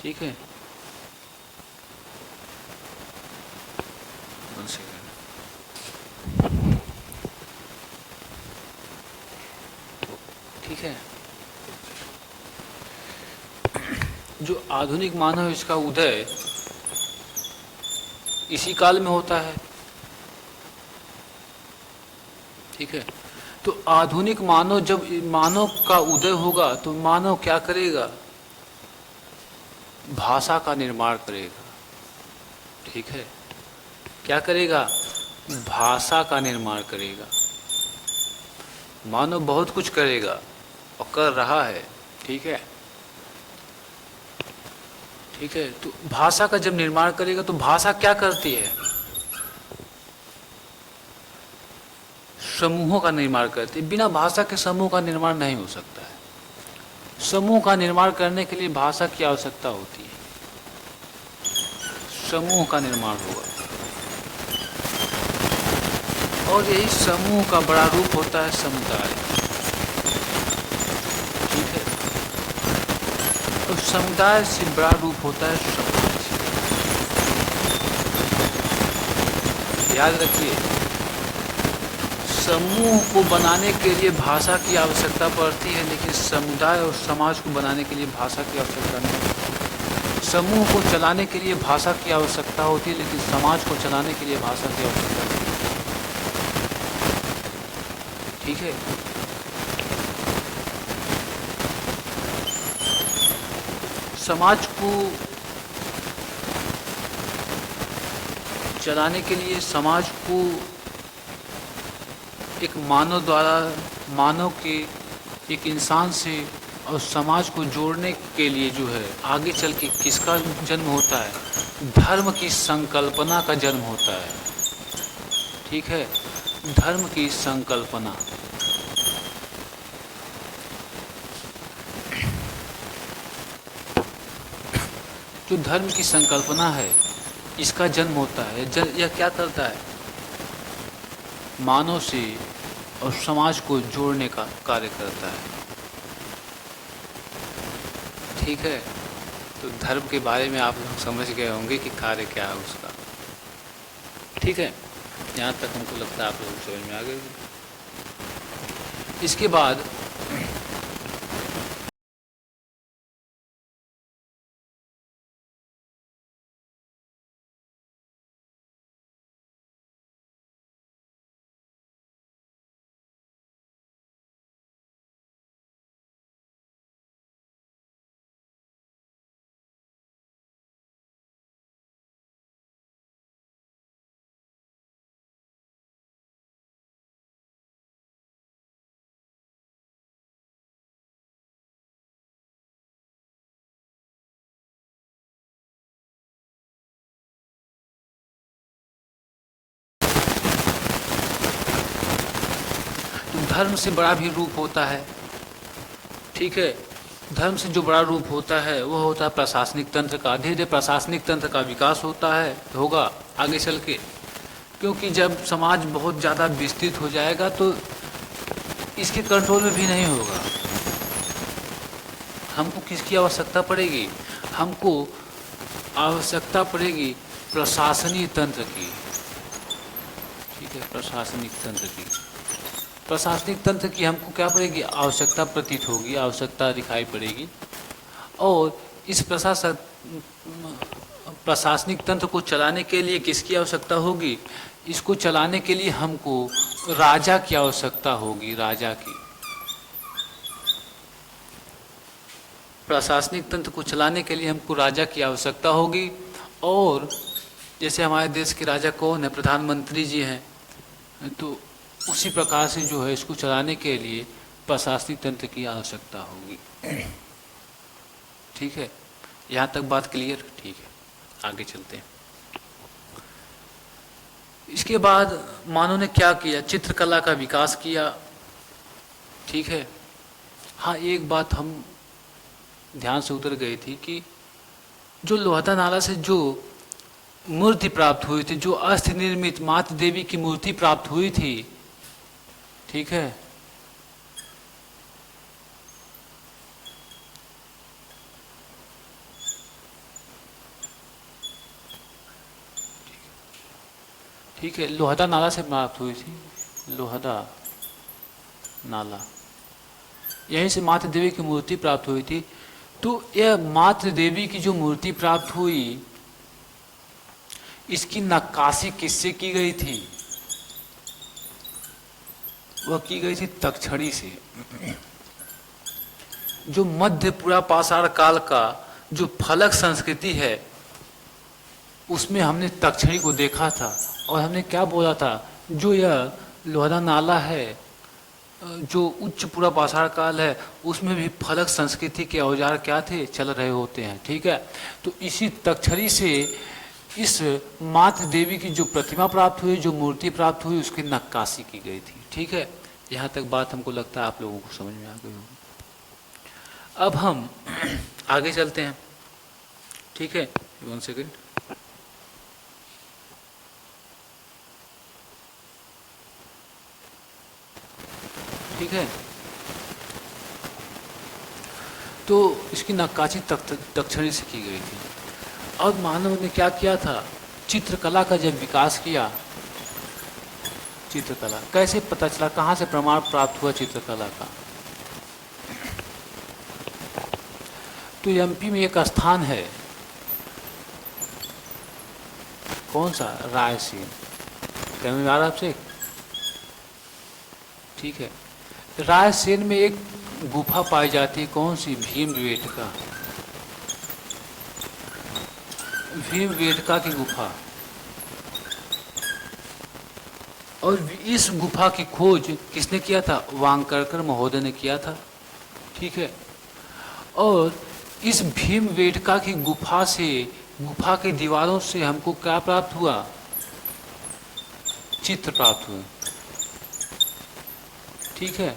S1: ठीक है, ठीक है, जो आधुनिक मानव है इसका उदय इसी काल में होता है। ठीक है, तो आधुनिक मानव, जब मानव का उदय होगा तो मानव क्या करेगा, भाषा का निर्माण करेगा। ठीक है, क्या करेगा, भाषा का निर्माण करेगा। मानव बहुत कुछ करेगा और कर रहा है। ठीक है, ठीक है, तो भाषा का जब निर्माण करेगा तो भाषा क्या करती है, समूहों का निर्माण करती है। बिना भाषा के समूह का निर्माण नहीं हो सकता है। समूह का निर्माण करने के लिए भाषा की आवश्यकता होती है, समूह का निर्माण होगा, और यही समूह का बड़ा रूप होता है समुदाय। ठीक है, और समुदाय से बड़ा रूप होता है समाज। याद रखिए, समूह को बनाने के लिए भाषा की आवश्यकता पड़ती है, लेकिन समुदाय और समाज को बनाने के लिए भाषा की आवश्यकता नहीं। समूह को चलाने के लिए भाषा की आवश्यकता होती है, लेकिन समाज को चलाने के लिए भाषा की आवश्यकता नहीं। ठीक है, समाज को चलाने के लिए, समाज को एक मानव द्वारा, मानव के एक इंसान से और समाज को जोड़ने के लिए जो है, आगे चल के किसका जन्म होता है, धर्म की संकल्पना का जन्म होता है। ठीक है, धर्म की संकल्पना, जो धर्म की संकल्पना है इसका जन्म होता है। यह क्या करता है, मानव से और समाज को जोड़ने का कार्य करता है। ठीक है, तो धर्म के बारे में आप लोग समझ गए होंगे कि कार्य क्या है उसका। ठीक है, यहाँ तक हमको लगता है आप लोग समझ में आ गए। इसके बाद धर्म से बड़ा भी रूप होता है। ठीक है, धर्म से जो बड़ा रूप होता है वह होता है प्रशासनिक तंत्र का। धीरे धीरे प्रशासनिक तंत्र का विकास होता है, होगा आगे चल के, क्योंकि जब समाज बहुत ज़्यादा विस्तृत हो जाएगा तो इसके कंट्रोल में भी नहीं होगा। हमको किसकी आवश्यकता पड़ेगी, हमको आवश्यकता पड़ेगी प्रशासनिक तंत्र की। ठीक है, प्रशासनिक तंत्र की, प्रशासनिक तंत्र की हमको क्या पड़ेगी, आवश्यकता प्रतीत होगी, आवश्यकता दिखाई पड़ेगी। और इस प्रशासनिक तंत्र को चलाने के लिए किसकी आवश्यकता होगी, इसको चलाने के लिए हमको राजा की आवश्यकता होगी, राजा की। प्रशासनिक तंत्र को चलाने के लिए हमको राजा की आवश्यकता होगी, और जैसे हमारे देश के राजा कौन है, प्रधानमंत्री जी हैं, तो उसी प्रकार से जो है इसको चलाने के लिए प्रशासनिक तंत्र की आवश्यकता होगी। ठीक है, यहाँ तक बात क्लियर? ठीक है, आगे चलते हैं। इसके बाद मानव ने क्या किया, चित्रकला का विकास किया। ठीक है, हाँ एक बात हम ध्यान से उतर गई थी कि जो लोहदा नाला से जो मूर्ति प्राप्त हुई थी, जो अस्थि निर्मित मातृ देवी की मूर्ति प्राप्त हुई थी, ठीक है, ठीक है, लोहदा नाला से प्राप्त हुई थी, लोहदा नाला, यहीं से मातृ देवी की मूर्ति प्राप्त हुई थी। तो यह मातृ देवी की जो मूर्ति प्राप्त हुई, इसकी नक्काशी किससे की गई थी? वह की गई थी तक्षणी से। जो मध्य पुरा पाषाण काल का जो फलक संस्कृति है, उसमें हमने तक्षणी को देखा था, और हमने क्या बोला था, जो यह लोहदा नाला है, जो उच्च पुरा पाषाण काल है, उसमें भी फलक संस्कृति के औजार क्या थे, चल रहे होते हैं। ठीक है, तो इसी तक्षणी से इस मातृ देवी की जो प्रतिमा प्राप्त हुई, जो मूर्ति प्राप्त हुई, उसकी नक्काशी की गई थी। ठीक है, यहाँ तक बात हमको लगता है आप लोगों को समझ में आ गई होगी। अब हम आगे चलते हैं। ठीक है, 1 सेकेंड। ठीक है, तो इसकी नक्काशी तक्षणी से की गई थी। और मानव ने क्या किया था, चित्रकला का जब विकास किया, चित्रकला कैसे पता चला, कहाँ से प्रमाण प्राप्त हुआ चित्रकला का? तो एमपी में एक स्थान है, कौन सा, रायसेन, क्या मैं आ रहा आपसे? ठीक है, रायसेन में एक गुफा पाई जाती है, कौन सी, भीमबेटका, भीमबेटका की गुफा। और इस गुफा की खोज किसने किया था, वांकरकर महोदय ने किया था। ठीक है, और इस भीमबेटका की गुफा से, गुफा की दीवारों से हमको क्या प्राप्त हुआ, चित्र प्राप्त हुए। ठीक है,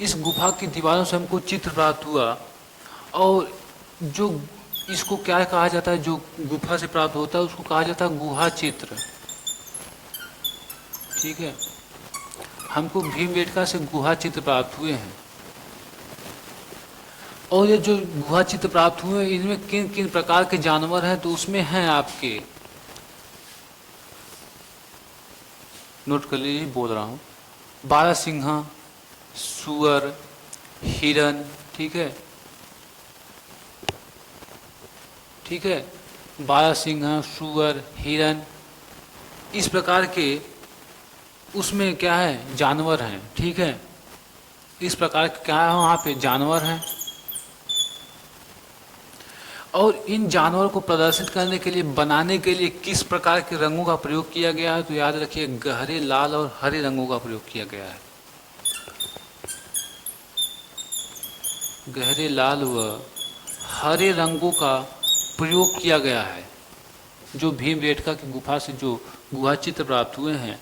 S1: इस गुफा की दीवारों से हमको चित्र प्राप्त हुआ, और जो इसको क्या कहा जाता है, जो गुफा से प्राप्त होता है उसको कहा जाता है गुहा चित्र। ठीक है, हमको भीमबेटका से गुहा चित्र प्राप्त हुए हैं। और ये जो गुहा चित्र प्राप्त हुए, इनमें किन किन प्रकार के जानवर हैं, तो उसमें हैं आपके, नोट कर लीजिए, बोल रहा हूँ, बारहसिंहा, सुअर, हिरन। ठीक है, ठीक है, बारहसिंहा, सुअर, हिरन, इस प्रकार के उसमें क्या है, जानवर हैं। ठीक है, इस प्रकार के क्या है, वहाँ पे जानवर हैं। और इन जानवरों को प्रदर्शित करने के लिए, बनाने के लिए किस प्रकार के रंगों का प्रयोग किया गया है, तो याद रखिए गहरे लाल और हरे रंगों का प्रयोग किया गया है। गहरे लाल व हरे रंगों का प्रयोग किया गया है। जो भीमबेटका की गुफा से जो गुहा चित्र प्राप्त हुए हैं,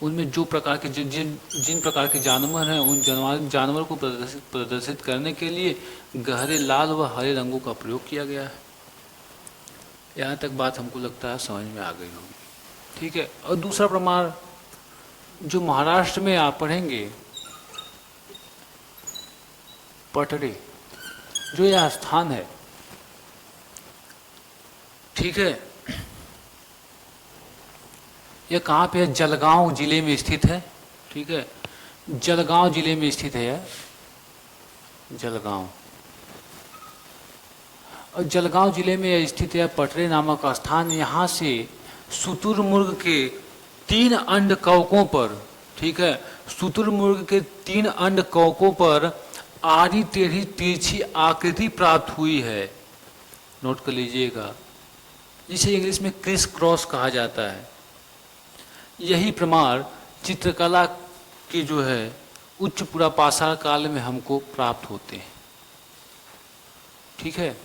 S1: उनमें जो प्रकार के जिन प्रकार के जानवर हैं, उन जानवर को प्रदर्शित करने के लिए गहरे लाल व हरे रंगों का प्रयोग किया गया है। यहाँ तक बात हमको लगता है समझ में आ गई होगी। ठीक है, और दूसरा प्रमाण जो महाराष्ट्र में आप पढ़ेंगे, पटरे, जो यह स्थान है, ठीक है, यह कहाँ पे है, जलगांव जिले में स्थित है। ठीक है, जलगांव जिले में स्थित है यह, जलगांव। और जलगांव जिले में स्थित है पटरे नामक स्थान। यहाँ से शुतुरमुर्ग के 3 अंड कवकों पर, ठीक है, शुतुरमुर्ग के 3 अंड कवकों पर आड़ी टेढ़ी तिरछी आकृति प्राप्त हुई है। नोट कर लीजिएगा, जिसे इंग्लिश में क्रिस क्रॉस कहा जाता है। यही प्रमाण चित्रकला की जो है उच्च पुरापाषाण काल में हमको प्राप्त होते हैं। ठीक है,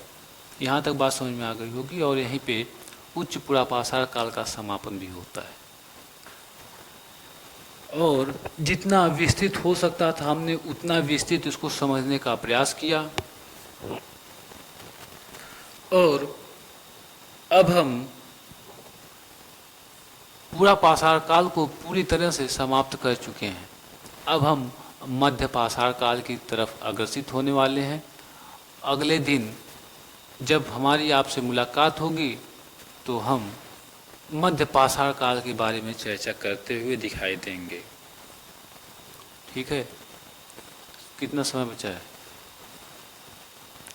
S1: यहाँ तक बात समझ में आ गई होगी। और यहीं पे उच्च पुरापाषाण काल का समापन भी होता है। और जितना विस्तृत हो सकता था हमने उतना विस्तृत इसको समझने का प्रयास किया। और अब हम पुरापाषाण काल को पूरी तरह से समाप्त कर चुके हैं। अब हम मध्य पाषाण काल की तरफ अग्रसित होने वाले हैं। अगले दिन जब हमारी आपसे मुलाकात होगी तो हम मध्य पाषाण काल के बारे में चर्चा करते हुए दिखाई देंगे। ठीक है, कितना समय बचा है?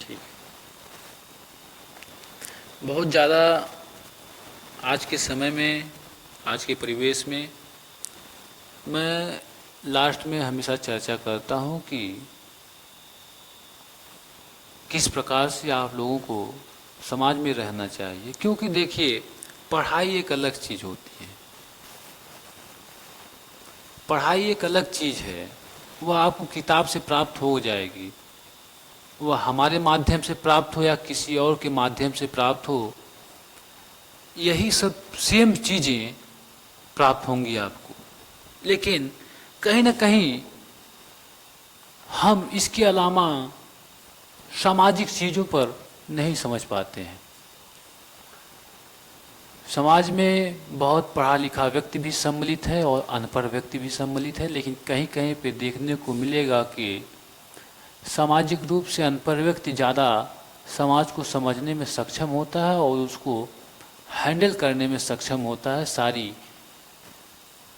S1: ठीक, बहुत ज़्यादा आज के समय में, आज के परिवेश में मैं लास्ट में हमेशा चर्चा करता हूँ कि किस प्रकार से आप लोगों को समाज में रहना चाहिए। क्योंकि देखिए, पढ़ाई एक अलग चीज़ होती है, पढ़ाई एक अलग चीज़ है। वह आपको किताब से प्राप्त हो जाएगी, वह हमारे माध्यम से प्राप्त हो या किसी और के माध्यम से प्राप्त हो, यही सब सेम चीज़ें प्राप्त होंगी आपको। लेकिन कहीं ना कहीं हम इसके अलावा सामाजिक चीज़ों पर नहीं समझ पाते हैं। समाज में बहुत पढ़ा लिखा व्यक्ति भी सम्मिलित है और अनपढ़ व्यक्ति भी सम्मिलित है। लेकिन कहीं कहीं पे देखने को मिलेगा कि सामाजिक रूप से अनपढ़ व्यक्ति ज़्यादा समाज को समझने में सक्षम होता है और उसको हैंडल करने में सक्षम होता है, सारी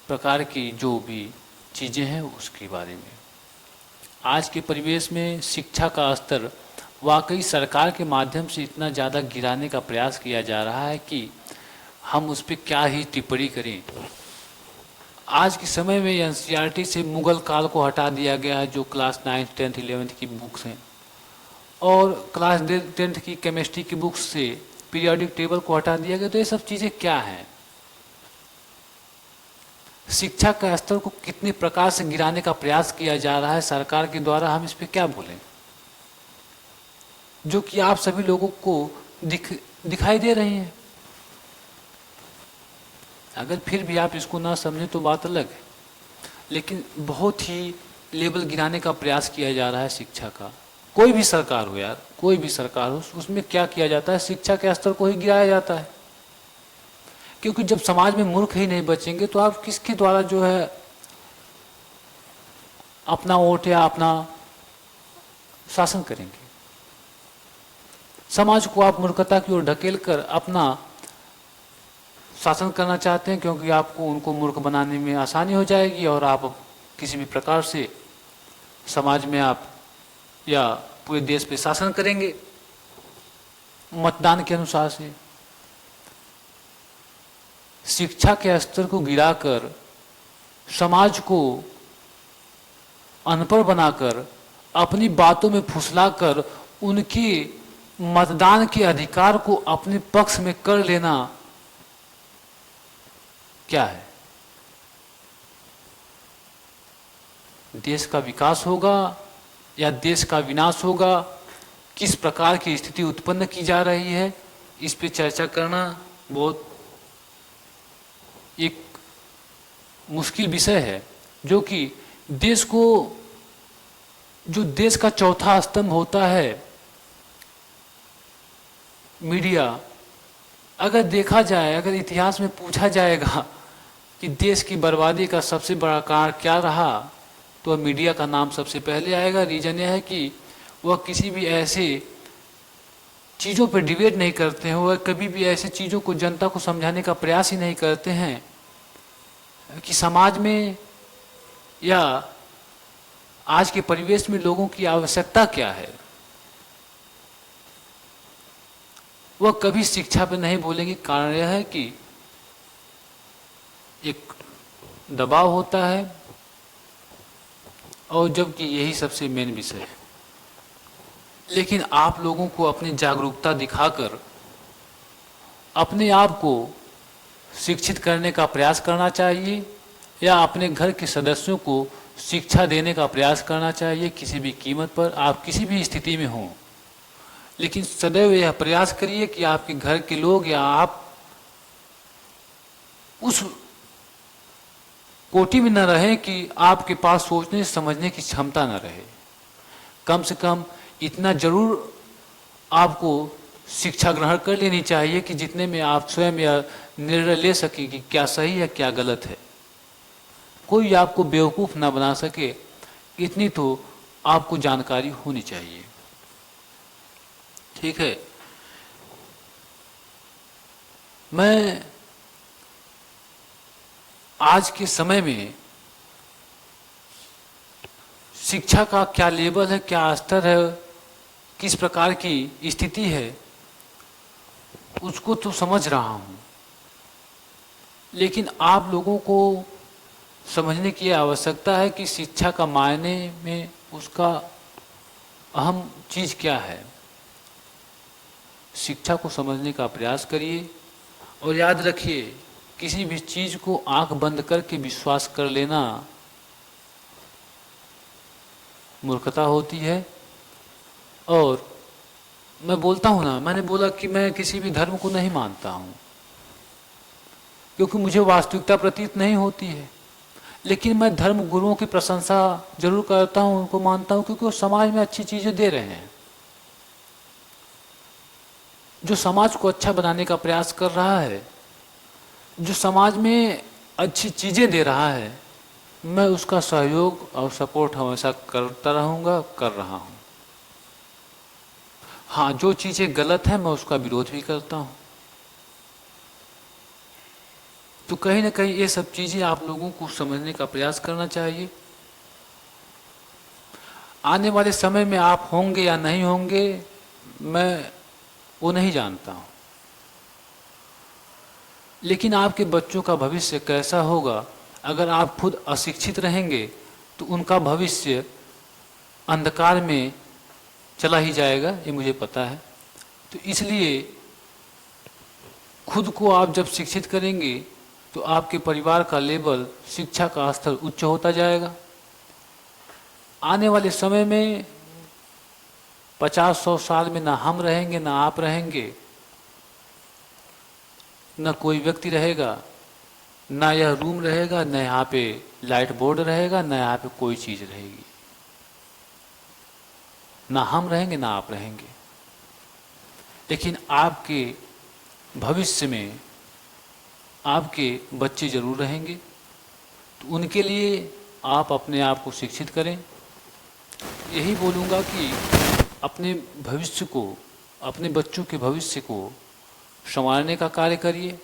S1: प्रकार की जो भी चीज़ें हैं उसके बारे में। आज के परिवेश में शिक्षा का स्तर वाकई सरकार के माध्यम से इतना ज़्यादा गिराने का प्रयास किया जा रहा है कि हम उस पर क्या ही टिप्पणी करें। आज के समय में एनसीईआरटी से मुगल काल को हटा दिया गया है, जो क्लास 9, 10, 11 की बुक्स हैं, और क्लास 10 की केमिस्ट्री की बुक्स से पीरियोडिक टेबल को हटा दिया गया। तो ये सब चीज़ें क्या हैं? शिक्षा का स्तर को कितने प्रकार से गिराने का प्रयास किया जा रहा है सरकार के द्वारा, हम इस पर क्या बोलें, जो कि आप सभी लोगों को दिखाई दे रही हैं। अगर फिर भी आप इसको ना समझें तो बात अलग है, लेकिन बहुत ही लेवल गिराने का प्रयास किया जा रहा है शिक्षा का। कोई भी सरकार हो यार, कोई भी सरकार हो, उसमें क्या किया जाता है, शिक्षा के स्तर को ही गिराया जाता है। क्योंकि जब समाज में मूर्ख ही नहीं बचेंगे तो आप किसके द्वारा जो है अपना वोट या अपना शासन करेंगे। समाज को आप मूर्खता की ओर ढकेल कर अपना शासन करना चाहते हैं, क्योंकि आपको उनको मूर्ख बनाने में आसानी हो जाएगी और आप किसी भी प्रकार से समाज में आप या पूरे देश पे शासन करेंगे मतदान के अनुसार से। शिक्षा के स्तर को गिराकर, समाज को अनपढ़ बनाकर, अपनी बातों में फुसलाकर उनके मतदान के अधिकार को अपने पक्ष में कर लेना क्या है? देश का विकास होगा या देश का विनाश होगा? किस प्रकार की स्थिति उत्पन्न की जा रही है, इस पे चर्चा करना बहुत एक मुश्किल विषय है, जो कि देश को, जो देश का चौथा स्तंभ होता है मीडिया, अगर देखा जाए, अगर इतिहास में पूछा जाएगा कि देश की बर्बादी का सबसे बड़ा कारण क्या रहा, तो मीडिया का नाम सबसे पहले आएगा। रीजन यह है कि वह किसी भी ऐसे चीज़ों पर डिबेट नहीं करते हैं, वह कभी भी ऐसे चीज़ों को जनता को समझाने का प्रयास ही नहीं करते हैं कि समाज में या आज के परिवेश में लोगों की आवश्यकता क्या है। वह कभी शिक्षा पे नहीं बोलेंगे। कारण यह है कि एक दबाव होता है, और जबकि यही सबसे मेन विषय है। लेकिन आप लोगों को अपनी जागरूकता दिखाकर अपने आप को शिक्षित करने का प्रयास करना चाहिए, या अपने घर के सदस्यों को शिक्षा देने का प्रयास करना चाहिए किसी भी कीमत पर, आप किसी भी स्थिति में हों। लेकिन सदैव यह प्रयास करिए कि आपके घर के लोग या आप उस कोटि में न रहें कि आपके पास सोचने समझने की क्षमता न रहे। कम से कम इतना जरूर आपको शिक्षा ग्रहण कर लेनी चाहिए कि जितने में आप स्वयं यह निर्णय ले सके कि क्या सही है क्या गलत है। कोई आपको बेवकूफ़ ना बना सके, इतनी तो आपको जानकारी होनी चाहिए। ठीक है। मैं आज के समय में शिक्षा का क्या लेवल है, क्या स्तर है, किस प्रकार की स्थिति है, उसको तो समझ रहा हूँ, लेकिन आप लोगों को समझने की आवश्यकता है कि शिक्षा का मायने में उसका अहम चीज़ क्या है। शिक्षा को समझने का प्रयास करिए और याद रखिए, किसी भी चीज़ को आंख बंद करके विश्वास कर लेना मूर्खता होती है। और मैं बोलता हूँ ना, मैंने बोला कि मैं किसी भी धर्म को नहीं मानता हूँ क्योंकि मुझे वास्तविकता प्रतीत नहीं होती है, लेकिन मैं धर्म गुरुओं की प्रशंसा जरूर करता हूँ, उनको मानता हूँ क्योंकि वो समाज में अच्छी चीज़ें दे रहे हैं। जो समाज को अच्छा बनाने का प्रयास कर रहा है, जो समाज में अच्छी चीज़ें दे रहा है, मैं उसका सहयोग और सपोर्ट हमेशा करता रहूँगा, कर रहा हूँ। हाँ, जो चीज़ें गलत हैं मैं उसका विरोध भी करता हूँ। तो कहीं ना कहीं ये सब चीज़ें आप लोगों को समझने का प्रयास करना चाहिए। आने वाले समय में आप होंगे या नहीं होंगे मैं वो नहीं जानता हूँ, लेकिन आपके बच्चों का भविष्य कैसा होगा अगर आप खुद अशिक्षित रहेंगे तो उनका भविष्य अंधकार में चला ही जाएगा, ये मुझे पता है। तो इसलिए खुद को आप जब शिक्षित करेंगे तो आपके परिवार का लेवल, शिक्षा का स्तर उच्च होता जाएगा। आने वाले समय में 50-100 साल में ना हम रहेंगे, ना आप रहेंगे, न कोई व्यक्ति रहेगा, ना यह रूम रहेगा, न यहाँ पे लाइट बोर्ड रहेगा, न यहाँ पे कोई चीज़ रहेगी। ना हम रहेंगे ना आप रहेंगे, लेकिन आपके भविष्य में आपके बच्चे जरूर रहेंगे। तो उनके लिए आप अपने आप को शिक्षित करें। यही बोलूँगा कि अपने भविष्य को, अपने बच्चों के भविष्य को संवारने का कार्य करिए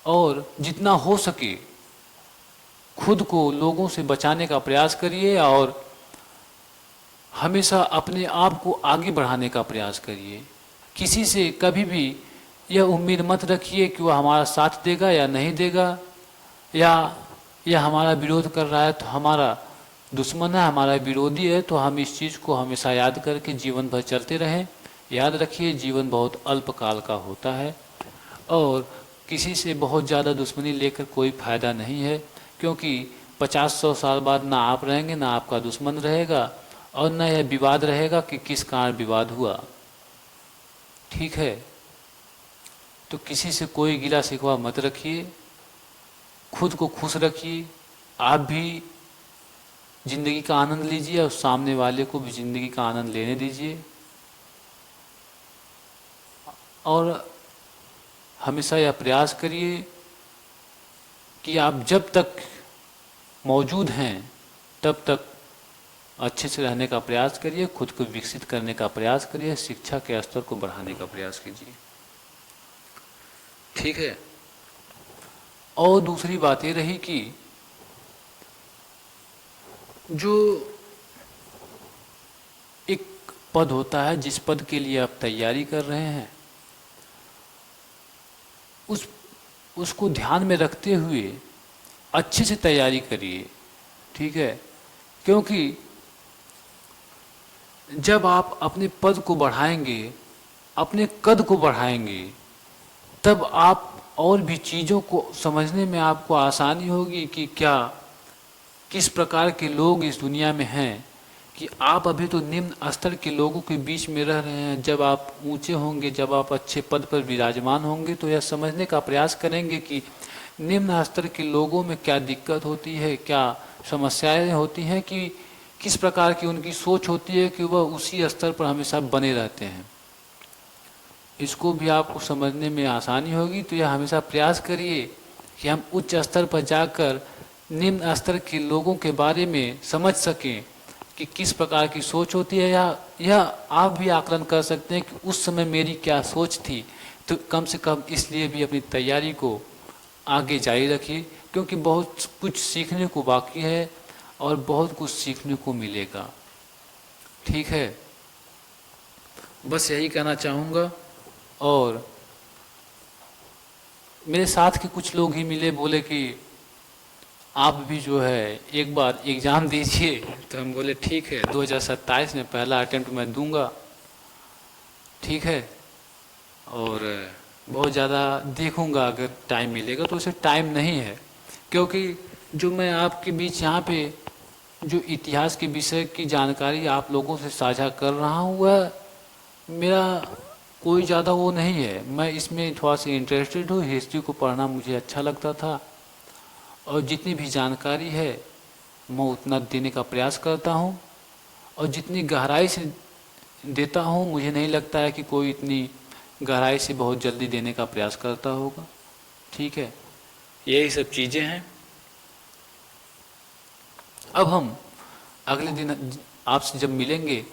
S1: और जितना हो सके खुद को लोगों से बचाने का प्रयास करिए और हमेशा अपने आप को आगे बढ़ाने का प्रयास करिए। किसी से कभी भी यह उम्मीद मत रखिए कि वह हमारा साथ देगा या नहीं देगा, या यह हमारा विरोध कर रहा है तो हमारा दुश्मन है, हमारा विरोधी है। तो हम इस चीज़ को हमेशा याद करके जीवन भर चलते रहें। याद रखिए, जीवन बहुत अल्पकाल का होता है और किसी से बहुत ज़्यादा दुश्मनी लेकर कोई फ़ायदा नहीं है, क्योंकि 50-100 साल बाद ना आप रहेंगे ना आपका दुश्मन रहेगा और न यह विवाद रहेगा कि किस कारण विवाद हुआ। ठीक है, तो किसी से कोई गिला शिकवा मत रखिए, खुद को खुश रखिए, आप भी जिंदगी का आनंद लीजिए और सामने वाले को भी जिंदगी का आनंद लेने दीजिए। और हमेशा यह प्रयास करिए कि आप जब तक मौजूद हैं तब तक अच्छे से रहने का प्रयास करिए, खुद को विकसित करने का प्रयास करिए, शिक्षा के स्तर को बढ़ाने का प्रयास कीजिए। ठीक है। और दूसरी बात ये रही कि जो एक पद होता है, जिस पद के लिए आप तैयारी कर रहे हैं, उसको ध्यान में रखते हुए अच्छे से तैयारी करिए। ठीक है, क्योंकि जब आप अपने पद को बढ़ाएंगे, अपने कद को बढ़ाएंगे, तब आप और भी चीज़ों को समझने में आपको आसानी होगी कि क्या किस प्रकार के लोग इस दुनिया में हैं। कि आप अभी तो निम्न स्तर के लोगों के बीच में रह रहे हैं, जब आप ऊंचे होंगे, जब आप अच्छे पद पर विराजमान होंगे तो यह समझने का प्रयास करेंगे कि निम्न स्तर के लोगों में क्या दिक्कत होती है, क्या समस्याएं होती हैं, कि किस प्रकार की उनकी सोच होती है कि वह उसी स्तर पर हमेशा बने रहते हैं। इसको भी आपको समझने में आसानी होगी। तो यह हमेशा प्रयास करिए कि हम उच्च स्तर पर जाकर निम्न स्तर के लोगों के बारे में समझ सकें कि किस प्रकार की सोच होती है, या यह आप भी आकलन कर सकते हैं कि उस समय मेरी क्या सोच थी। तो कम से कम इसलिए भी अपनी तैयारी को आगे जारी रखिए, क्योंकि बहुत कुछ सीखने को बाकी है और बहुत कुछ सीखने को मिलेगा। ठीक है, बस यही कहना चाहूँगा। और मेरे साथ के कुछ लोग ही मिले, बोले कि आप भी जो है एक बार एग्ज़ाम दीजिए। तो हम बोले ठीक है, 2027 में पहला अटेम्प्ट मैं दूंगा। ठीक है, और बहुत ज़्यादा देखूंगा, अगर टाइम मिलेगा तो उसे टाइम नहीं है, क्योंकि जो मैं आपके बीच यहाँ पे जो इतिहास के विषय की जानकारी आप लोगों से साझा कर रहा हूँ, वह मेरा कोई ज़्यादा वो नहीं है। मैं इसमें थोड़ा सा इंटरेस्टेड हूँ, हिस्ट्री को पढ़ना मुझे अच्छा लगता था, और जितनी भी जानकारी है मैं उतना देने का प्रयास करता हूँ, और जितनी गहराई से देता हूँ मुझे नहीं लगता है कि कोई इतनी गहराई से बहुत जल्दी देने का प्रयास करता होगा। ठीक है, यही सब चीज़ें हैं। अब हम अगले दिन आपसे जब मिलेंगे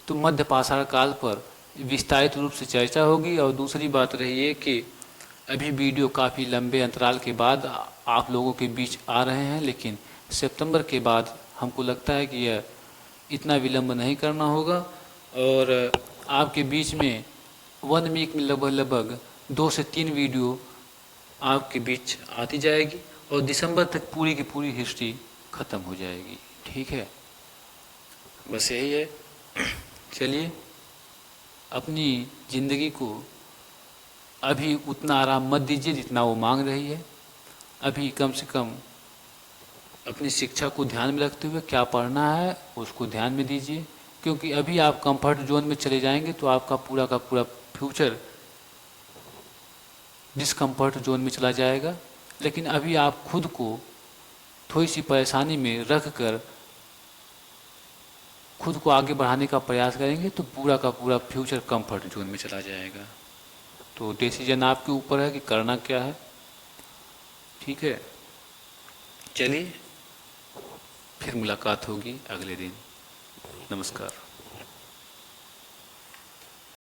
S1: तो मध्य पाषाण काल पर विस्तारित रूप से चर्चा होगी। और दूसरी बात रही है कि अभी वीडियो काफ़ी लंबे अंतराल के बाद आप लोगों के बीच आ रहे हैं, लेकिन सितंबर के बाद हमको लगता है कि यह इतना विलंब नहीं करना होगा, और आपके बीच में 1 वीक में लगभग 2 से 3 वीडियो आपके बीच आती जाएगी, और दिसंबर तक पूरी की पूरी हिस्ट्री ख़त्म हो जाएगी। ठीक है, बस यही है। चलिए, अपनी ज़िंदगी को अभी उतना आराम मत दीजिए जितना वो मांग रही है। अभी कम से कम अपनी शिक्षा को ध्यान में रखते हुए क्या पढ़ना है उसको ध्यान में दीजिए, क्योंकि अभी आप कंफर्ट जोन में चले जाएंगे तो आपका पूरा का पूरा फ्यूचर डिसकम्फर्ट जोन में चला जाएगा। लेकिन अभी आप खुद को थोड़ी सी परेशानी में रख कर खुद को आगे बढ़ाने का प्रयास करेंगे तो पूरा का पूरा फ्यूचर कंफर्ट जोन में चला जाएगा। तो डिसीजन आपके ऊपर है कि करना क्या है। ठीक है, चलिए फिर मुलाकात होगी अगले दिन। नमस्कार।